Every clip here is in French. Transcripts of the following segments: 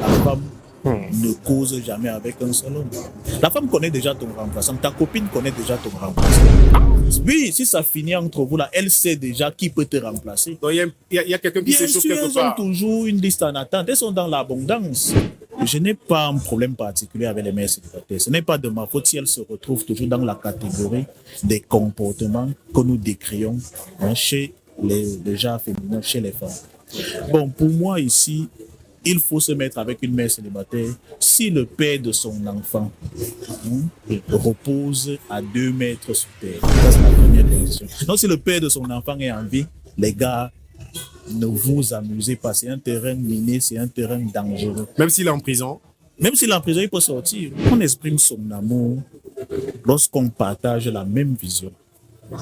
la femme ne cause jamais avec un seul homme. La femme connaît déjà ton remplaçant, ta copine connaît déjà ton remplaçant. Oui, si ça finit entre vous là, elle sait déjà qui peut te remplacer. Donc il y a quelqu'un qui Bien s'échauffe sûr, quelque elles ont part. toujours une liste en attente, elles sont dans l'abondance. Je n'ai pas un problème particulier avec les mères célibataires. Ce n'est pas de ma faute si elles se retrouvent toujours dans la catégorie des comportements que nous décrions chez les gens féminins, chez les femmes. Bon, pour moi ici, il faut se mettre avec une mère célibataire si le père de son enfant repose à 2 mètres sous terre. Ça, c'est la première condition. Donc, si le père de son enfant est en vie, les gars, ne vous amusez pas. C'est un terrain miné, c'est un terrain dangereux. Même s'il est en prison. Même s'il est en prison, il peut sortir. On exprime son amour lorsqu'on partage la même vision.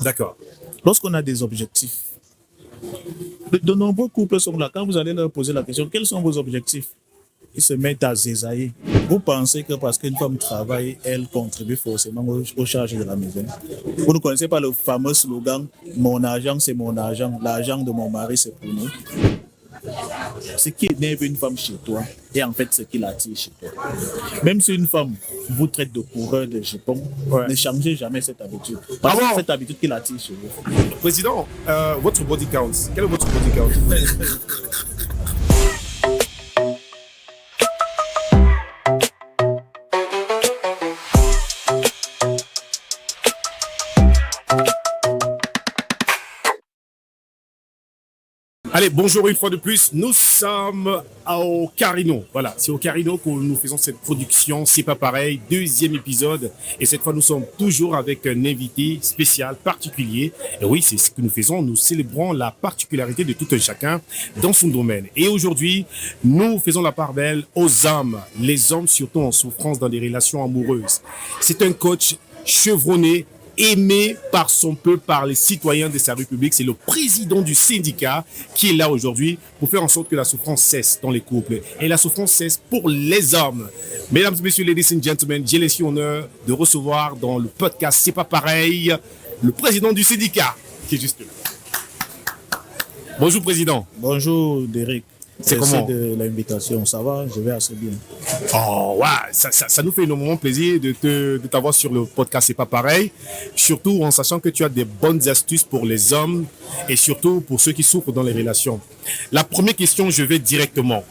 D'accord. Lorsqu'on a des objectifs. De nombreux couples sont là. Quand vous allez leur poser la question, quels sont vos objectifs? Ils se mettent à zézailler. Vous pensez que parce qu'une femme travaille, elle contribue forcément aux charges de la maison. Vous ne connaissez pas le fameux slogan « Mon argent, c'est mon argent. L'argent de mon mari, c'est pour nous ». Ce qui énerve une femme chez toi est en fait ce qui l'attire chez toi. Même si une femme vous traite de coureur de jupons, ne changez jamais cette habitude. Parce que c'est cette habitude qui l'attire chez vous. Président, votre body count. Quel est votre body count? Allez, bonjour une fois de plus. Nous sommes au Carino. Voilà, c'est au Carino que nous faisons cette production. C'est pas pareil. 2e épisode. Et cette fois, nous sommes toujours avec un invité spécial, particulier. Et oui, c'est ce que nous faisons. Nous célébrons la particularité de tout un chacun dans son domaine. Et aujourd'hui, nous faisons la part belle aux hommes. Les hommes surtout en souffrance dans des relations amoureuses. C'est un coach chevronné, aimé par son peuple, par les citoyens de sa République. C'est le président du syndicat qui est là aujourd'hui pour faire en sorte que la souffrance cesse dans les couples. Et la souffrance cesse pour les hommes. Mesdames et messieurs, ladies and gentlemen, j'ai l'aimer honneur de recevoir dans le podcast C'est pas pareil, le président du syndicat qui est juste là. Bonjour président. Bonjour Derek. C'est comment de l'invitation, ça va? Je vais assez bien. Oh ouais, ça nous fait énormément plaisir de t'avoir sur le podcast C'est pas pareil, surtout en sachant que tu as des bonnes astuces pour les hommes et surtout pour ceux qui souffrent dans les relations. La première question, je vais directement.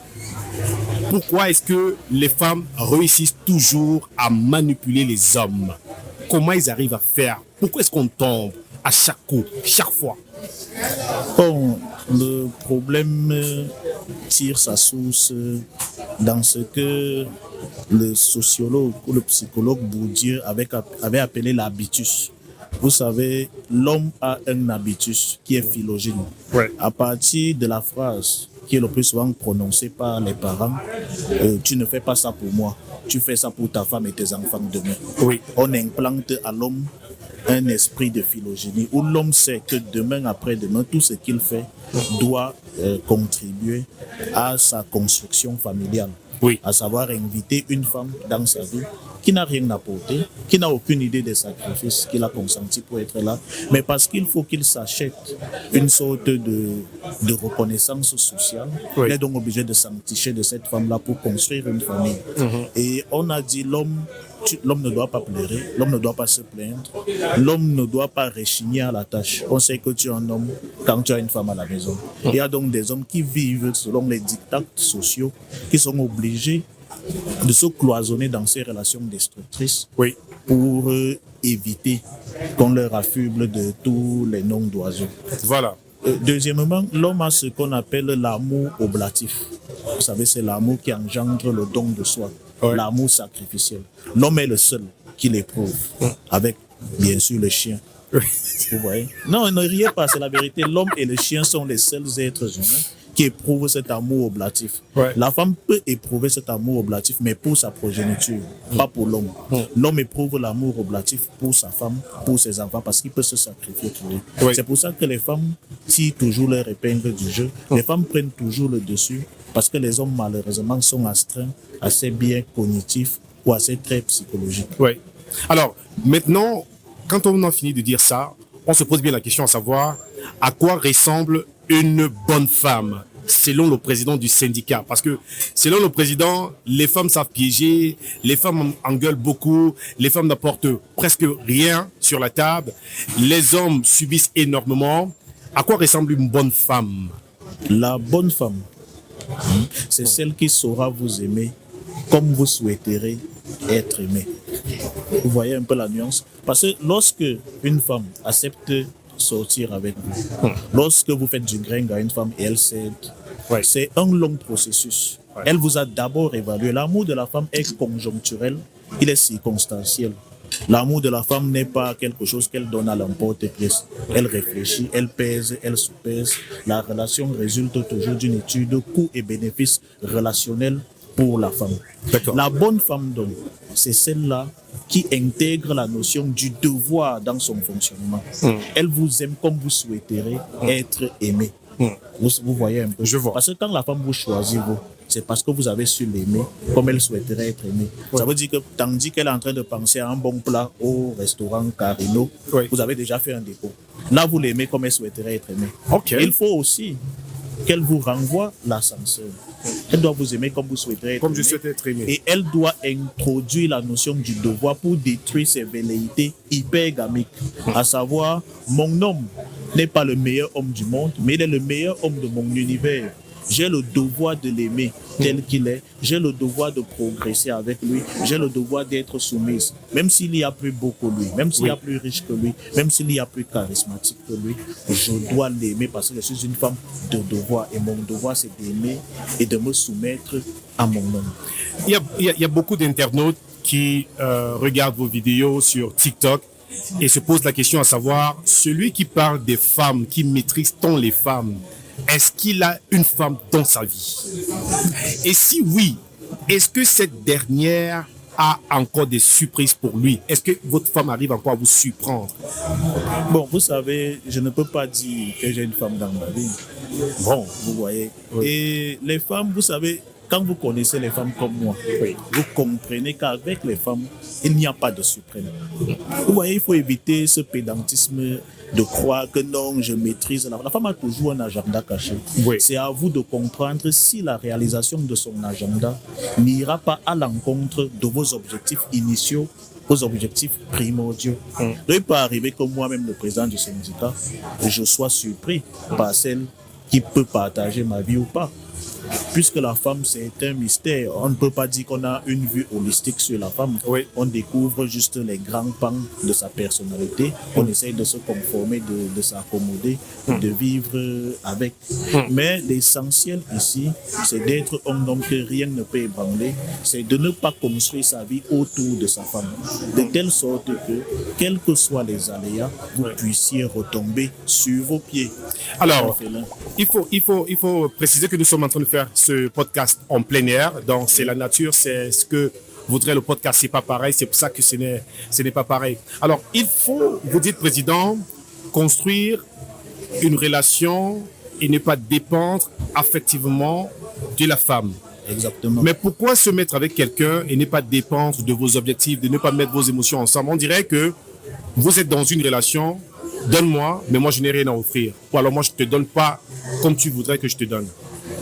Pourquoi est-ce que les femmes réussissent toujours à manipuler les hommes? Comment ils arrivent à faire? Pourquoi est-ce qu'on tombe à chaque coup, chaque fois? Bon, le problème tire sa source dans ce que le sociologue ou le psychologue Bourdieu avait appelé l'habitus. Vous savez, l'homme a un habitus qui est phylogène. Ouais. À partir de la phrase qui est le plus souvent prononcée par les parents, tu ne fais pas ça pour moi, tu fais ça pour ta femme et tes enfants demain. Oui. On implante à l'homme un esprit de phylogénie où l'homme sait que demain après-demain, tout ce qu'il fait doit contribuer à sa construction familiale. Oui. À savoir inviter une femme dans sa vie qui n'a rien apporté, qui n'a aucune idée des sacrifices qu'il a consentis pour être là, mais parce qu'il faut qu'il s'achète une sorte de reconnaissance sociale. Oui. Il est donc obligé de s'enticher de cette femme-là pour construire une famille. Et on a dit l'homme ne doit pas pleurer, l'homme ne doit pas se plaindre, l'homme ne doit pas rechigner à la tâche. On sait que tu es un homme quand tu as une femme à la maison. Il y a donc des hommes qui vivent selon les dictats sociaux, qui sont obligés de se cloisonner dans ces relations destructrices pour éviter qu'on leur affuble de tous les noms d'oiseaux. Voilà. Deuxièmement, l'homme a ce qu'on appelle l'amour oblatif. Vous savez, c'est l'amour qui engendre le don de soi, l'amour sacrificiel. L'homme est le seul qui l'éprouve, avec bien sûr le chien. Vous voyez? Non, ne riez pas, c'est la vérité. L'homme et le chien sont les seuls êtres humains qui éprouvent cet amour oblatif. La femme peut éprouver cet amour oblatif, mais pour sa progéniture, pas pour l'homme. L'homme éprouve l'amour oblatif pour sa femme, pour ses enfants, parce qu'il peut se sacrifier pour eux. C'est pour ça que les femmes tirent toujours leur épingle du jeu. Les femmes prennent toujours le dessus, parce que les hommes, malheureusement, sont astreints à ces biais cognitifs ou à ces traits psychologiques. Alors, maintenant, quand on a fini de dire ça, on se pose bien la question à savoir à quoi ressemble une bonne femme. selon le président du syndicat? Parce que selon le président, les femmes savent piéger, les femmes engueulent beaucoup, les femmes n'apportent presque rien sur la table, les hommes subissent énormément. À quoi ressemble une bonne femme? La bonne femme, c'est celle qui saura vous aimer comme vous souhaiterez être aimé. Vous voyez un peu la nuance? Parce que lorsque une femme accepte sortir avec vous, lorsque vous faites du grain à une femme et elle cède, c'est un long processus. Elle vous a d'abord évalué. L'amour de la femme est conjoncturel, il est circonstanciel. L'amour de la femme n'est pas quelque chose qu'elle donne à l'emporte-pièce. Elle réfléchit, elle pèse, elle soupèse. La relation résulte toujours d'une étude coût et bénéfice relationnel pour la femme. La bonne femme, donc, c'est celle-là qui intègre la notion du devoir dans son fonctionnement. Elle vous aime comme vous souhaiterez être aimé. Vous voyez un peu. Je vois. Parce que quand la femme vous choisit, vous, c'est parce que vous avez su l'aimer comme elle souhaiterait être aimée. Ça veut dire que tandis qu'elle est en train de penser à un bon plat au restaurant Carino, vous avez déjà fait un dépôt. Là, vous l'aimez comme elle souhaiterait être aimée. Il faut aussi qu'elle vous renvoie l'ascenseur. Elle doit vous aimer comme vous souhaiterez être comme aimé. Je souhaite être aimé. Et elle doit introduire la notion du devoir pour détruire ces velléités hypergamiques. À savoir, mon homme n'est pas le meilleur homme du monde, mais il est le meilleur homme de mon univers. J'ai le devoir de l'aimer tel qu'il est. J'ai le devoir de progresser avec lui. J'ai le devoir d'être soumise. Même s'il y a plus beau que lui, même s'il y a plus riche que lui, même s'il y a plus charismatique que lui, je dois l'aimer parce que je suis une femme de devoir. Et mon devoir, c'est d'aimer et de me soumettre à mon homme. Il y a beaucoup d'internautes qui regardent vos vidéos sur TikTok et se posent la question à savoir, celui qui parle des femmes, qui maîtrise tant les femmes, est-ce qu'il a une femme dans sa vie? Et si oui, est-ce que cette dernière a encore des surprises pour lui? Est-ce que votre femme arrive encore à vous surprendre? Bon, vous savez, je ne peux pas dire que j'ai une femme dans ma vie. Bon, vous voyez. Et les femmes, vous savez, quand vous connaissez les femmes comme moi, vous comprenez qu'avec les femmes, il n'y a pas de suprême. Vous voyez, il faut éviter ce pédantisme de croire que non, je maîtrise. La femme a toujours un agenda caché. C'est à vous de comprendre si la réalisation de son agenda n'ira pas à l'encontre de vos objectifs initiaux, vos objectifs primordiaux. Il ne peut pas arriver que moi-même, le président du syndicat, je sois surpris par celle qui peut partager ma vie ou pas. Puisque la femme, c'est un mystère. On ne peut pas dire qu'on a une vue holistique sur la femme. On découvre juste les grands pans de sa personnalité. On essaye de se conformer, de s'accommoder, de vivre avec. Mais l'essentiel ici, c'est d'être un homme que rien ne peut ébranler. C'est de ne pas construire sa vie autour de sa femme. De telle sorte que, quels que soient les aléas, vous puissiez retomber sur vos pieds. Alors, il faut préciser que nous sommes en train de faire ce podcast en plein air. Donc, c'est la nature, c'est ce que voudrait le podcast. C'est pas pareil. C'est pour ça que ce n'est pas pareil. Alors, il faut, vous dites, président, construire une relation et ne pas dépendre affectivement de la femme. Exactement. Mais pourquoi se mettre avec quelqu'un et ne pas dépendre de vos objectifs, de ne pas mettre vos émotions ensemble? On dirait que vous êtes dans une relation, donne-moi, mais moi je n'ai rien à offrir. Ou alors moi je ne te donne pas comme tu voudrais que je te donne.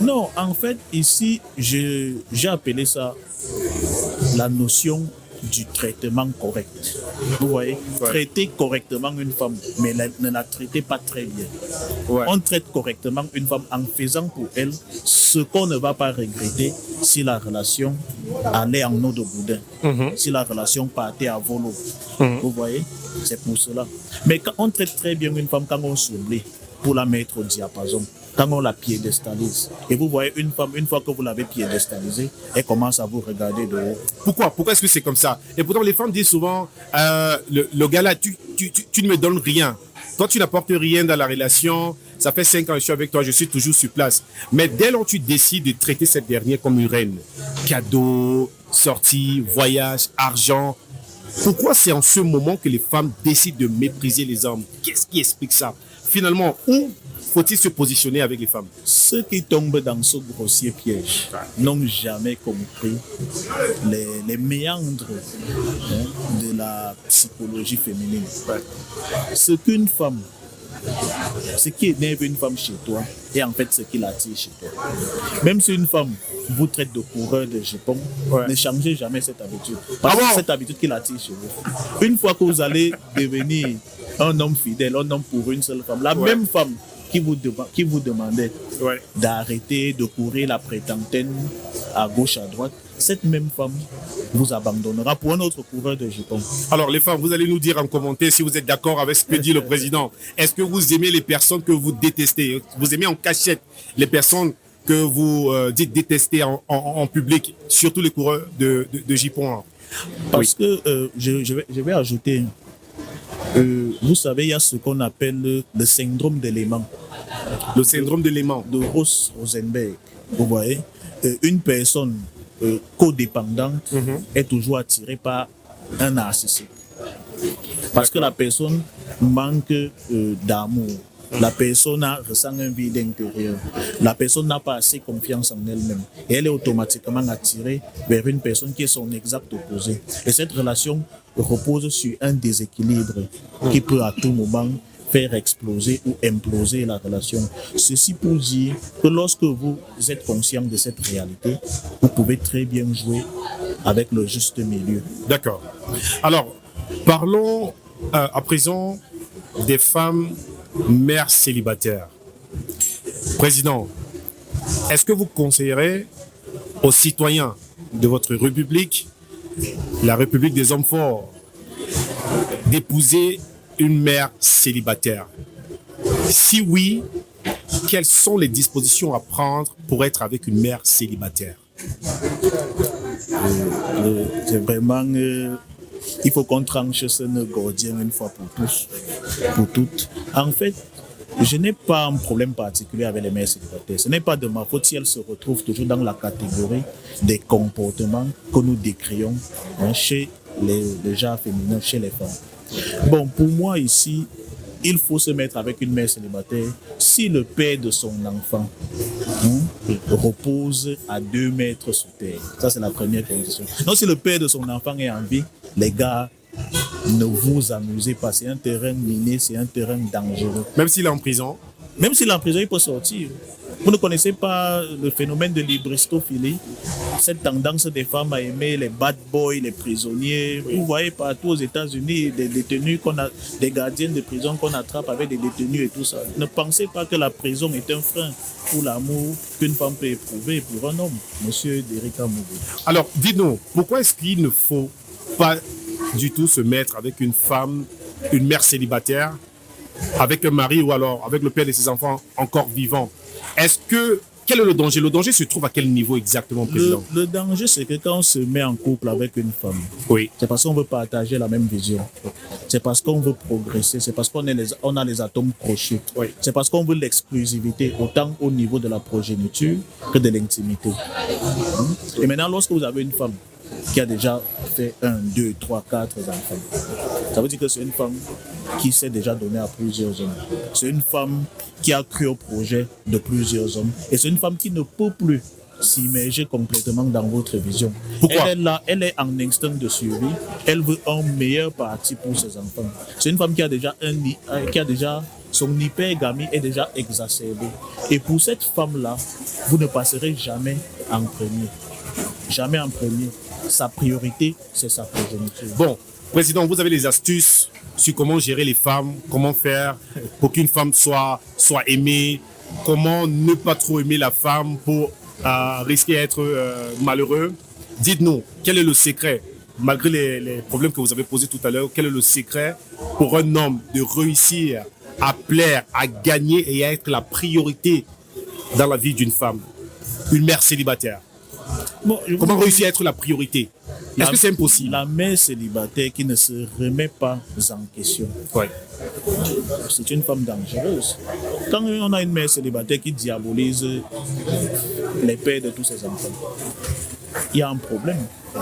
Non, en fait, ici, j'ai appelé ça la notion du traitement correct. Vous voyez, traiter correctement une femme, mais ne la traitez pas très bien. On traite correctement une femme en faisant pour elle ce qu'on ne va pas regretter si la relation allait en eau de boudin, si la relation partait à volo. Vous voyez, c'est pour cela. Mais quand on traite très bien une femme, quand on s'oublie pour la mettre au diapason, quand on la piédestalise. Et vous voyez une femme, une fois que vous l'avez piédestalisée, elle commence à vous regarder de haut. Pourquoi est-ce que c'est comme ça? Et pourtant, les femmes disent souvent, le gars là, tu ne me donnes rien. Toi, tu n'apportes rien dans la relation. Ça fait 5 ans que je suis avec toi, je suis toujours sur place. Mais dès lors tu décides de traiter cette dernière comme une reine, cadeaux, sorties, voyages, argent, pourquoi c'est en ce moment que les femmes décident de mépriser les hommes? Qu'est-ce qui explique ça? Finalement, où faut-il se positionner avec les femmes? Ceux qui tombent dans ce grossier piège n'ont jamais compris les méandres de la psychologie féminine. Ce qu'une femme Ce qui énerve une femme chez toi est en fait ce qui l'attire chez toi. Même si une femme vous traite de coureur de jupons, ne changez jamais cette habitude. Parce que c'est cette habitude qui l'attire chez vous. Une fois que vous allez devenir un homme fidèle, un homme pour une seule femme, la même femme qui vous demandait d'arrêter de courir la prétentaine à gauche, à droite, cette même femme vous abandonnera pour un autre coureur de jupons. Alors les femmes, vous allez nous dire en commentaire si vous êtes d'accord avec ce que dit le président. Est-ce que vous aimez les personnes que vous détestez? Vous aimez en cachette les personnes que vous dites détester en public, surtout les coureurs de jupons? Parce que je vais ajouter, vous savez, il y a ce qu'on appelle le syndrome de l'aimant. Le syndrome de l'aimant. De Rosenberg. Vous voyez, une personne codépendante est toujours attirée par un narcissique. Parce que la personne manque d'amour. La personne ressent un vide intérieur. La personne n'a pas assez confiance en elle-même. Et elle est automatiquement attirée vers une personne qui est son exact opposé. Et cette relation repose sur un déséquilibre qui peut à tout moment faire exploser ou imploser la relation. Ceci pour dire que lorsque vous êtes conscient de cette réalité, vous pouvez très bien jouer avec le juste milieu. D'accord. Alors, parlons à présent des femmes mères célibataires. Président, est-ce que vous conseillerez aux citoyens de votre République, la République des hommes forts, d'épouser une mère célibataire? Si oui, quelles sont les dispositions à prendre pour être avec une mère célibataire? C'est vraiment... il faut qu'on tranche ce nœud gordien une fois pour tous, pour toutes. En fait, je n'ai pas un problème particulier avec les mères célibataires. Ce n'est pas de ma faute si elles se retrouvent toujours dans la catégorie des comportements que nous décrions chez les gens féminins, chez les femmes. Bon, pour moi ici, il faut se mettre avec une mère célibataire si le père de son enfant repose à 2 mètres sous terre. Ça, c'est la première condition. Donc, si le père de son enfant est en vie, les gars, ne vous amusez pas. C'est un terrain miné, c'est un terrain dangereux. Même s'il est en prison? Même s'il est en prison, il peut sortir. Vous ne connaissez pas le phénomène de l'hybristophilie, cette tendance des femmes à aimer les bad boys, les prisonniers. Vous voyez partout aux États-Unis des détenus des gardiens de prison qu'on attrape avec des détenus et tout ça. Ne pensez pas que la prison est un frein pour l'amour qu'une femme peut éprouver pour un homme, monsieur Derrika Moubou. Alors, dites-nous, pourquoi est-ce qu'il ne faut pas du tout se mettre avec une femme, une mère célibataire, avec un mari ou alors avec le père de ses enfants encore vivants? Quel est le danger? Le danger se trouve à quel niveau exactement, président? Le danger, c'est que quand on se met en couple avec une femme, c'est parce qu'on veut partager la même vision. C'est parce qu'on veut progresser. C'est parce qu'on a les atomes crochus. C'est parce qu'on veut l'exclusivité, autant au niveau de la progéniture que de l'intimité. Et maintenant, lorsque vous avez une femme qui a déjà fait 1, 2, 3, 4 enfants, ça veut dire que c'est une femme qui s'est déjà donnée à plusieurs hommes. C'est une femme qui a cru au projet de plusieurs hommes. Et c'est une femme qui ne peut plus s'immerger complètement dans votre vision. Pourquoi? Elle est en instinct de survie. Elle veut un meilleur parti pour ses enfants. C'est une femme qui a déjà son hypergamie est déjà exacerbée. Et pour cette femme-là, vous ne passerez jamais en premier. Jamais en premier. Sa priorité, c'est sa progéniture. Bon, président, vous avez des astuces sur comment gérer les femmes, comment faire pour qu'une femme soit aimée, comment ne pas trop aimer la femme pour risquer d'être malheureux. Dites-nous, quel est le secret, malgré les problèmes que vous avez posés tout à l'heure, quel est le secret pour un homme de réussir à plaire, à gagner et à être la priorité dans la vie d'une femme, une mère célibataire? Bon, comment réussir à être la priorité? Est-ce que c'est impossible? La mère célibataire qui ne se remet pas en question, c'est une femme dangereuse. Quand on a une mère célibataire qui diabolise les pères de tous ses enfants, il y a un problème.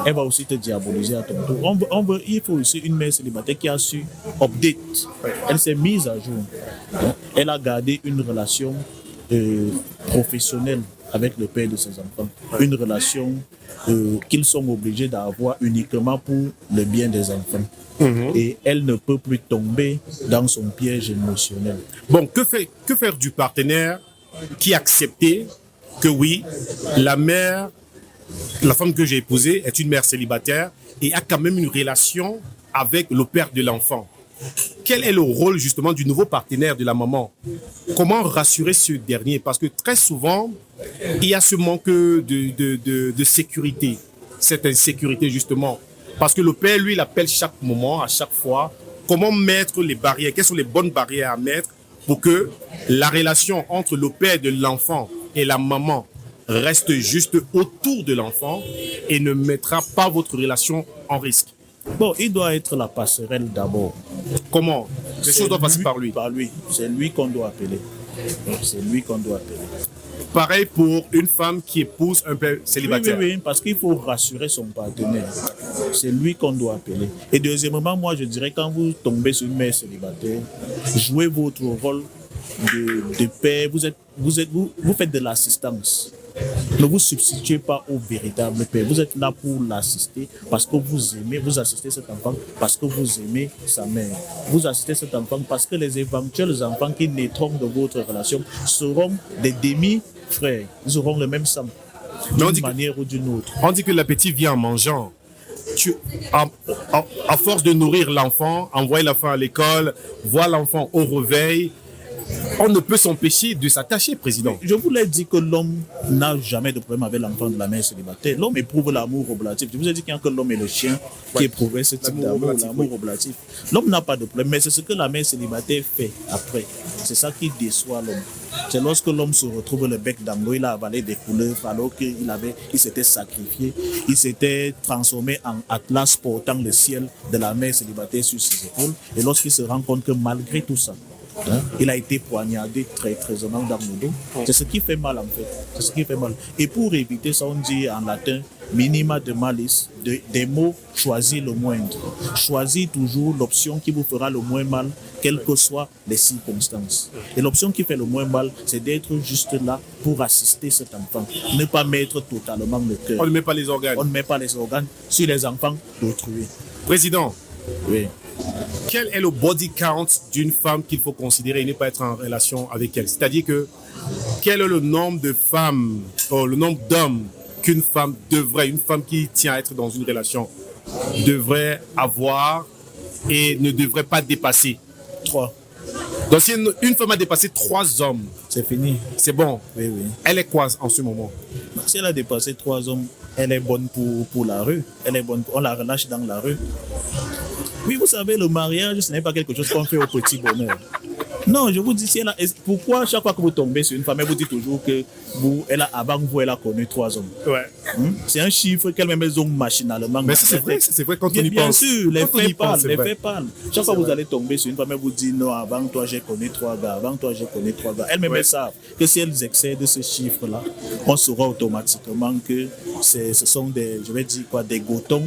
Elle va aussi te diaboliser à ton tour. Il faut aussi une mère célibataire qui a su update. Elle s'est mise à jour. Elle a gardé une relation professionnelle avec le père de ses enfants. Une relation qu'ils sont obligés d'avoir uniquement pour le bien des enfants. Et elle ne peut plus tomber dans son piège émotionnel. Bon, que faire du partenaire qui a accepté que oui, la femme que j'ai épousée est une mère célibataire et a quand même une relation avec le père de l'enfant? Quel est le rôle justement du nouveau partenaire de la maman? Comment rassurer ce dernier? Parce que très souvent, il y a ce manque de sécurité, cette insécurité justement. Parce que le père, lui, il appelle chaque moment, à chaque fois. Comment mettre les barrières? Quelles sont les bonnes barrières à mettre pour que la relation entre le père de l'enfant et la maman reste juste autour de l'enfant et ne mettra pas votre relation en risque? Bon, il doit être la passerelle d'abord. Comment? Les choses doivent passer par lui. Par lui. C'est lui qu'on doit appeler. C'est lui qu'on doit appeler. Pareil pour une femme qui épouse un père célibataire. Oui, parce qu'il faut rassurer son partenaire. C'est lui qu'on doit appeler. Et deuxièmement, moi, je dirais, quand vous tombez sur une mère célibataire, jouez votre rôle de père. Vous faites de l'assistance. Ne vous substituez pas au véritable père. Vous êtes là pour l'assister parce que vous aimez, vous assistez cet enfant parce que vous aimez sa mère. Vous assistez cet enfant parce que les éventuels enfants qui naîtront de votre relation seront des demi-frères. Ils auront le même sang, d'une manière ou d'une autre. On dit que l'appétit vient en mangeant. À force de nourrir l'enfant, envoyer l'enfant à l'école, voir l'enfant au réveil, on ne peut s'empêcher de s'attacher, président. Je vous l'ai dit que l'homme n'a jamais de problème avec l'enfant de la mère célibataire. L'homme éprouve l'amour oblatif. Je vous ai dit qu'il y a que l'homme et le chien qui éprouvent ce type d'amour, l'amour oblatif. L'homme n'a pas de problème, mais c'est ce que la mère célibataire fait après. C'est ça qui déçoit l'homme. C'est lorsque l'homme se retrouve le bec dans l'eau, il a avalé des couleuvres alors qu'il s'était sacrifié. Il s'était transformé en atlas portant le ciel de la mère célibataire sur ses épaules. Et lorsqu'il se rend compte que malgré tout ça, il a été poignardé très traitement dans le dos. C'est ce qui fait mal en fait. C'est ce qui fait mal. Et pour éviter ça, on dit en latin minima de malice, des mots, choisis le moindre. Choisis toujours l'option qui vous fera le moins mal, quelles que soient les circonstances. Et l'option qui fait le moins mal, c'est d'être juste là pour assister cet enfant. Ne pas mettre totalement le cœur. On ne met pas les organes. On ne met pas les organes sur les enfants d'autrui. Président, oui. Quel est le body count d'une femme qu'il faut considérer et ne pas être en relation avec elle? C'est-à-dire que quel est le nombre de femmes, le nombre d'hommes qu'une femme une femme qui tient à être dans une relation, devrait avoir et ne devrait pas dépasser? 3. Donc si une femme a dépassé 3 hommes, c'est fini. C'est bon. Oui, oui. Elle est quoi en ce moment? Si elle a dépassé 3 hommes, elle est bonne pour la rue. Elle est bonne. On la relâche dans la rue. Oui, vous savez, le mariage, ce n'est pas quelque chose qu'on fait au petit bonheur. Non, je vous dis, si elle a, pourquoi chaque fois que vous tombez sur une femme, elle vous dit toujours que avant vous, elle a connu 3 hommes. Ouais. C'est un chiffre qu'elle-même ont machinalement. Mais c'est vrai quand on y bien pense. Bien sûr, les faits parlent. Chaque fois que vous vrai. allez tomber sur une femme, elle vous dit non, avant toi, j'ai connu 3 gars. Avant toi, j'ai connu 3 gars. Elles-mêmes savent que si elles excèdent ce chiffre-là, on saura automatiquement que ce sont des gotons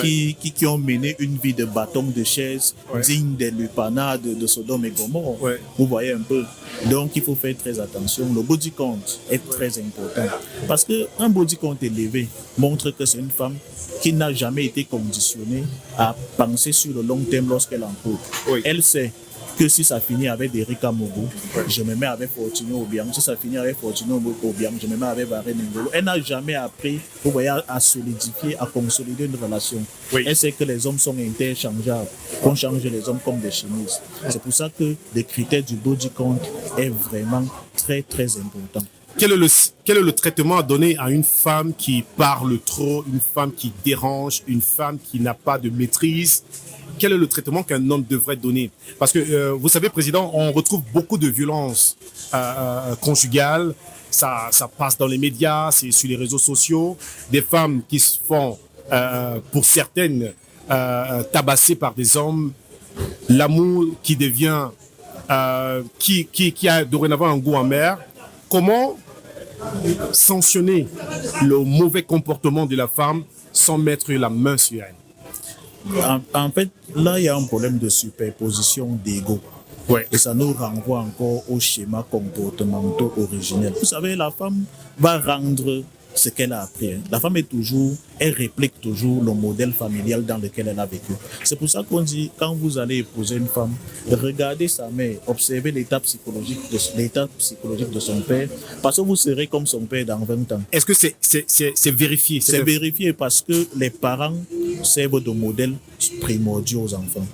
qui ont mené une vie de bâton de chaise digne des lupanades de Sodome et Gomorrhe. Ouais. Vous voyez un peu. Donc, il faut faire très attention. Le body count est très important. Parce qu'un body count élevé montre que c'est une femme qui n'a jamais été conditionnée à penser sur le long terme lorsqu'elle en couple. Oui. Elle sait que si ça finit avec Derrick Amogo, je me mets avec Fortuné Obiang. Si ça finit avec Fortuné Obiang, je me mets avec Varenne Ngolo. Elle n'a jamais appris, vous voyez, à solidifier, à consolider une relation. Oui. Elle sait que les hommes sont interchangeables, qu'on change les hommes comme des chemises. C'est pour ça que le critère du body count est vraiment très, très important. Quel est le traitement à donner à une femme qui parle trop, une femme qui dérange, une femme qui n'a pas de maîtrise? Quel est le traitement qu'un homme devrait donner? Parce que, vous savez, Président, on retrouve beaucoup de violences conjugales. Ça passe dans les médias, c'est sur les réseaux sociaux. Des femmes qui se font, pour certaines, tabasser par des hommes. L'amour qui devient, qui a dorénavant un goût amer. Comment sanctionner le mauvais comportement de la femme sans mettre la main sur elle? En fait, là, il y a un problème de superposition d'ego. Ouais. Et ça nous renvoie encore aux schémas comportementaux originels. Vous savez, la femme va rendre ce qu'elle a appris. Hein. La femme elle réplique toujours le modèle familial dans lequel elle a vécu. C'est pour ça qu'on dit, quand vous allez épouser une femme, regardez sa mère, observez l'état psychologique de son père, parce que vous serez comme son père dans 20 ans. Est-ce que c'est vérifié? C'est vérifié parce que les parents servent de modèle primordial aux enfants.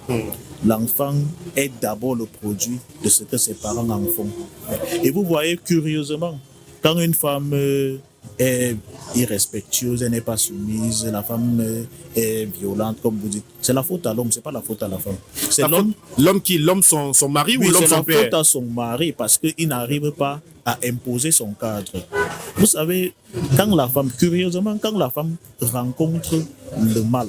L'enfant est d'abord le produit de ce que ses parents en font. Et vous voyez, curieusement, quand une femme est irrespectueuse, elle n'est pas soumise, la femme est violente, comme vous dites, c'est la faute à l'homme, c'est pas la faute à la femme. C'est l'homme. L'homme son mari, Oui, ou l'homme son père? C'est la faute à son mari parce qu'il n'arrive pas à imposer son cadre. Vous savez, curieusement, quand la femme rencontre le mal,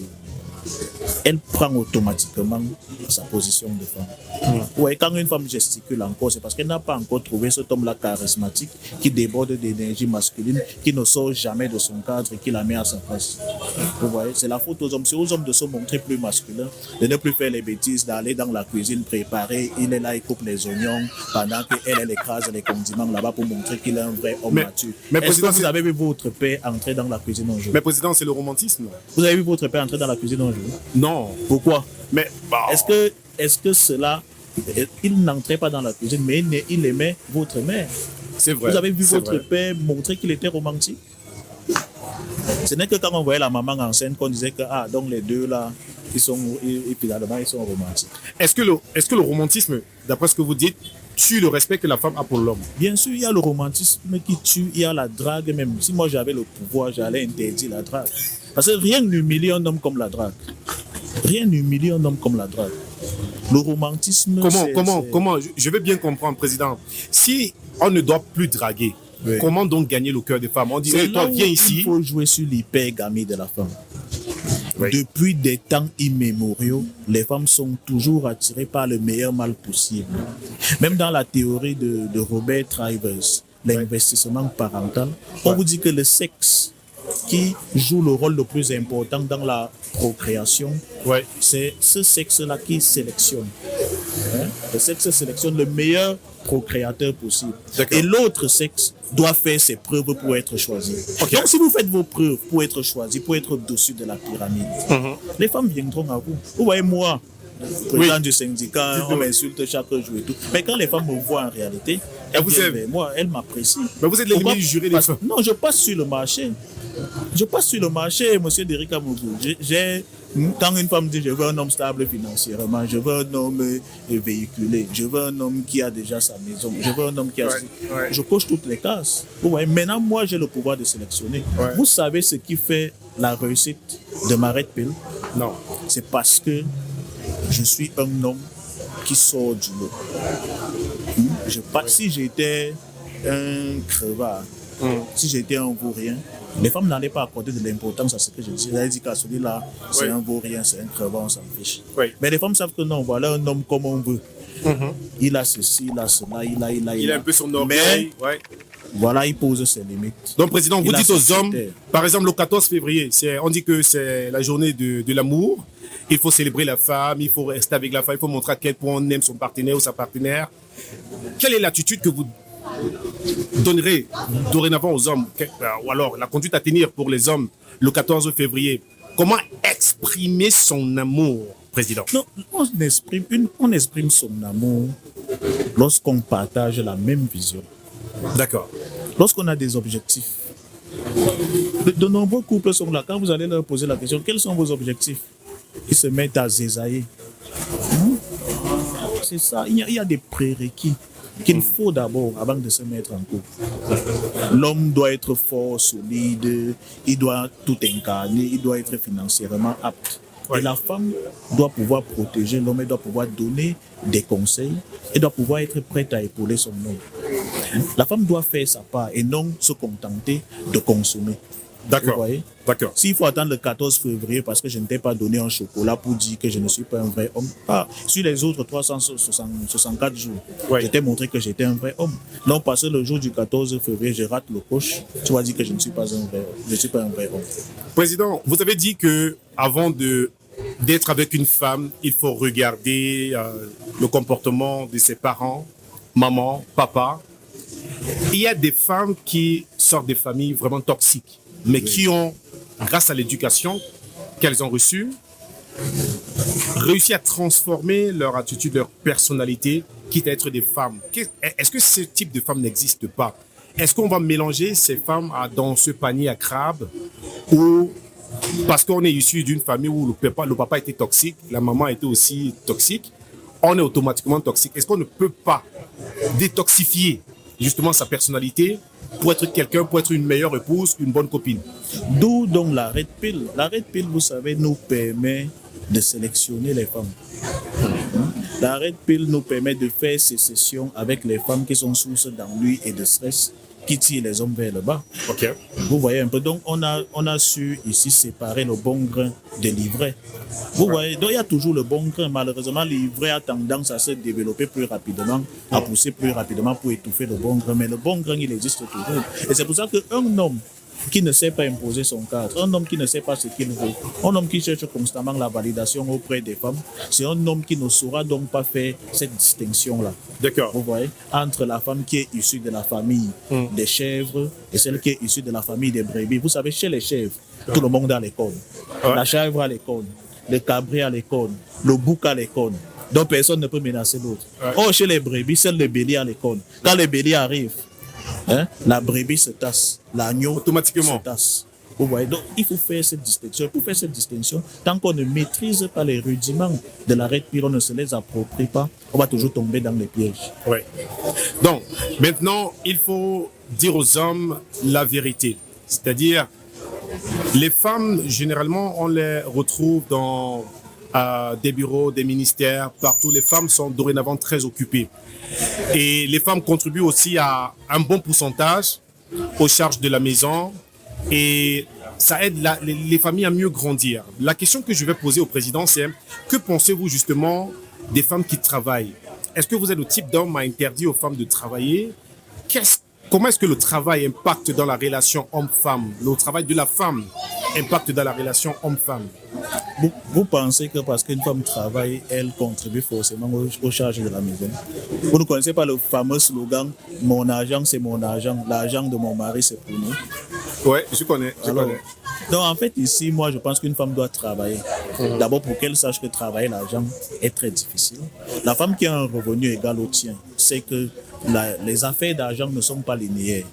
elle prend automatiquement sa position de femme. Ouais, quand une femme gesticule encore, c'est parce qu'elle n'a pas encore trouvé cet homme-là charismatique qui déborde d'énergie masculine, qui ne sort jamais de son cadre et qui la met à sa place. Vous voyez, c'est la faute aux hommes. C'est aux hommes de se montrer plus masculins, de ne plus faire les bêtises, d'aller dans la cuisine préparer. Il est là, il coupe les oignons pendant qu'elle écrase les condiments là-bas pour montrer qu'il est un vrai homme mature. Est-ce que vous avez vu votre père entrer dans la cuisine un jour? Mais président, c'est le romantisme. Vous avez vu votre père entrer dans la cuisine un jour? Non. Pourquoi? Mais est-ce que cela, il n'entrait pas dans la cuisine, mais il aimait votre mère? C'est vrai. Vous avez vu votre père montrer qu'il était romantique? Ce n'est que quand on voyait la maman enceinte qu'on disait que donc les deux là, finalement ils sont romantiques. Est-ce que le romantisme, d'après ce que vous dites, tue le respect que la femme a pour l'homme? Bien sûr, il y a le romantisme qui tue, il y a la drague même. Si moi j'avais le pouvoir, j'allais interdire la drague. Parce que rien n'humilie un homme comme la drague. Rien n'humilie un homme comme la drague. Le romantisme. Comment je veux bien comprendre, président. Si on ne doit plus draguer, oui, comment donc gagner le cœur des femmes? On dit, toi, viens ici. Il faut jouer sur l'hypergamie de la femme. Oui. Depuis des temps immémoriaux, les femmes sont toujours attirées par le meilleur mal possible. Même dans la théorie de Robert Trivers, l'investissement parental, on vous dit que le sexe qui joue le rôle le plus important dans la procréation, c'est ce sexe-là qui sélectionne. Le sexe sélectionne le meilleur procréateur possible. Et l'autre sexe doit faire ses preuves pour être choisi. Donc si vous faites vos preuves pour être choisi, pour être au-dessus de la pyramide, les femmes viendront à vous. Vous voyez, moi, président du syndicat, on m'insulte chaque jour et tout. Mais quand les femmes me voient en réalité, elles m'apprécient. Mais vous êtes l'ennemi du juré des femmes. Non, je passe sur le marché. Monsieur Derrick Amougou. Quand une femme dit je veux un homme stable financièrement, je veux un homme véhiculé, je veux un homme qui a déjà sa maison, je veux un homme qui a... Je coche toutes les cases. Vous voyez, maintenant, moi, j'ai le pouvoir de sélectionner. Vous savez ce qui fait la réussite de Marette Pell? Non. C'est parce que je suis un homme qui sort du lot. Si j'étais un crevard, si j'étais un vaurien, les femmes n'allaient pas accorder de l'importance à ce que je dis. Elles disent qu'à celui-là, c'est un vaurien, c'est un crevard, on s'en fiche. Mais les femmes savent que non, voilà un homme comme on veut. Il a ceci, il a cela, il a un peu son orgueil. Voilà, il pose ses limites. Donc, président, vous dites aux hommes, par exemple, le 14 février, on dit que c'est la journée de l'amour. Il faut célébrer la femme, il faut rester avec la femme, il faut montrer à quel point on aime son partenaire ou sa partenaire. Quelle est l'attitude que vous donnerez dorénavant aux hommes, ou alors la conduite à tenir pour les hommes le 14 février? Comment exprimer son amour, président? Non, on exprime son amour lorsqu'on partage la même vision. D'accord. Lorsqu'on a des objectifs. De nombreux couples sont là. Quand vous allez leur poser la question, quels sont vos objectifs? Ils se mettent à zézailler. C'est ça. Il y a des prérequis qu'il faut d'abord avant de se mettre en couple. L'homme doit être fort, solide, il doit tout incarner, il doit être financièrement apte. Et la femme doit pouvoir protéger l'homme, elle doit pouvoir donner des conseils, elle doit pouvoir être prête à épauler son homme. La femme doit faire sa part et non se contenter de consommer. D'accord. D'accord. S'il faut attendre le 14 février parce que je ne t'ai pas donné un chocolat pour dire que je ne suis pas un vrai homme, sur les autres 364 jours, je t'ai montré que j'étais un vrai homme. Non, parce que le jour du 14 février, je rate le coche, tu vas dire que je ne suis pas un vrai homme. Je ne suis pas un vrai homme. Président, vous avez dit que avant d'être avec une femme, il faut regarder le comportement de ses parents, maman, papa. il y a des femmes qui sortent des familles vraiment toxiques, mais qui ont, grâce à l'éducation qu'elles ont reçue, réussi à transformer leur attitude, leur personnalité, quitte à être des femmes. Est-ce que ce type de femmes n'existe pas? Est-ce qu'on va mélanger ces femmes dans ce panier à crabes, ou parce qu'on est issu d'une famille où le papa était toxique, la maman était aussi toxique, on est automatiquement toxique? Est-ce qu'on ne peut pas détoxifier justement sa personnalité pour être quelqu'un, pour être une meilleure épouse, une bonne copine? D'où donc la red pill. La red pill, vous savez, nous permet de sélectionner les femmes. La red pill nous permet de faire ces sessions avec les femmes qui sont source d'ennui et de stress, qui tirent les hommes vers le bas. Ok. Vous voyez un peu. Donc, on a su ici séparer le bon grain de l'ivraie. Vous voyez, donc il y a toujours le bon grain. Malheureusement, l'ivraie a tendance à se développer plus rapidement, à pousser plus rapidement pour étouffer le bon grain. Mais le bon grain, il existe toujours. Et c'est pour ça qu'un homme qui ne sait pas imposer son cadre, un homme qui ne sait pas ce qu'il veut, un homme qui cherche constamment la validation auprès des femmes, c'est un homme qui ne saura donc pas faire cette distinction-là. D'accord. Vous voyez, entre la femme qui est issue de la famille des chèvres et celle qui est issue de la famille des brebis. Vous savez, chez les chèvres, tout le monde a les cornes. Ouais. La chèvre a les cornes, le cabri a les cornes, le bouc a les cornes. Donc personne ne peut menacer l'autre. Ouais. Oh, chez les brebis, seul le bélier a les cornes. Quand le bélier arrive, la brebis se tasse, l'agneau Automatiquement se tasse. Vous voyez, donc il faut faire cette distinction. Pour faire cette distinction, tant qu'on ne maîtrise pas les rudiments de la red pill, on ne se les approprie pas, on va toujours tomber dans les pièges. Oui. Donc, maintenant, il faut dire aux hommes la vérité. C'est-à-dire, les femmes, généralement, on les retrouve dans des bureaux, des ministères, partout. Les femmes sont dorénavant très occupées. Et les femmes contribuent aussi à un bon pourcentage aux charges de la maison. Et ça aide les familles à mieux grandir. La question que je vais poser au président, c'est: que pensez-vous justement des femmes qui travaillent? Est-ce que vous êtes le type d'homme à interdire aux femmes de travailler? Comment est-ce que le travail impacte dans la relation homme-femme? Le travail de la femme impacte dans la relation homme-femme? Vous pensez que parce qu'une femme travaille, elle contribue forcément aux charges de la maison? Vous ne connaissez pas le fameux slogan « Mon argent, c'est mon argent. L'argent de mon mari, c'est pour nous ». Oui, je connais. Donc en fait, ici, moi, je pense qu'une femme doit travailler. D'abord, pour qu'elle sache que travailler l'argent est très difficile. La femme qui a un revenu égal au tien sait que les affaires d'argent ne sont pas linéaires.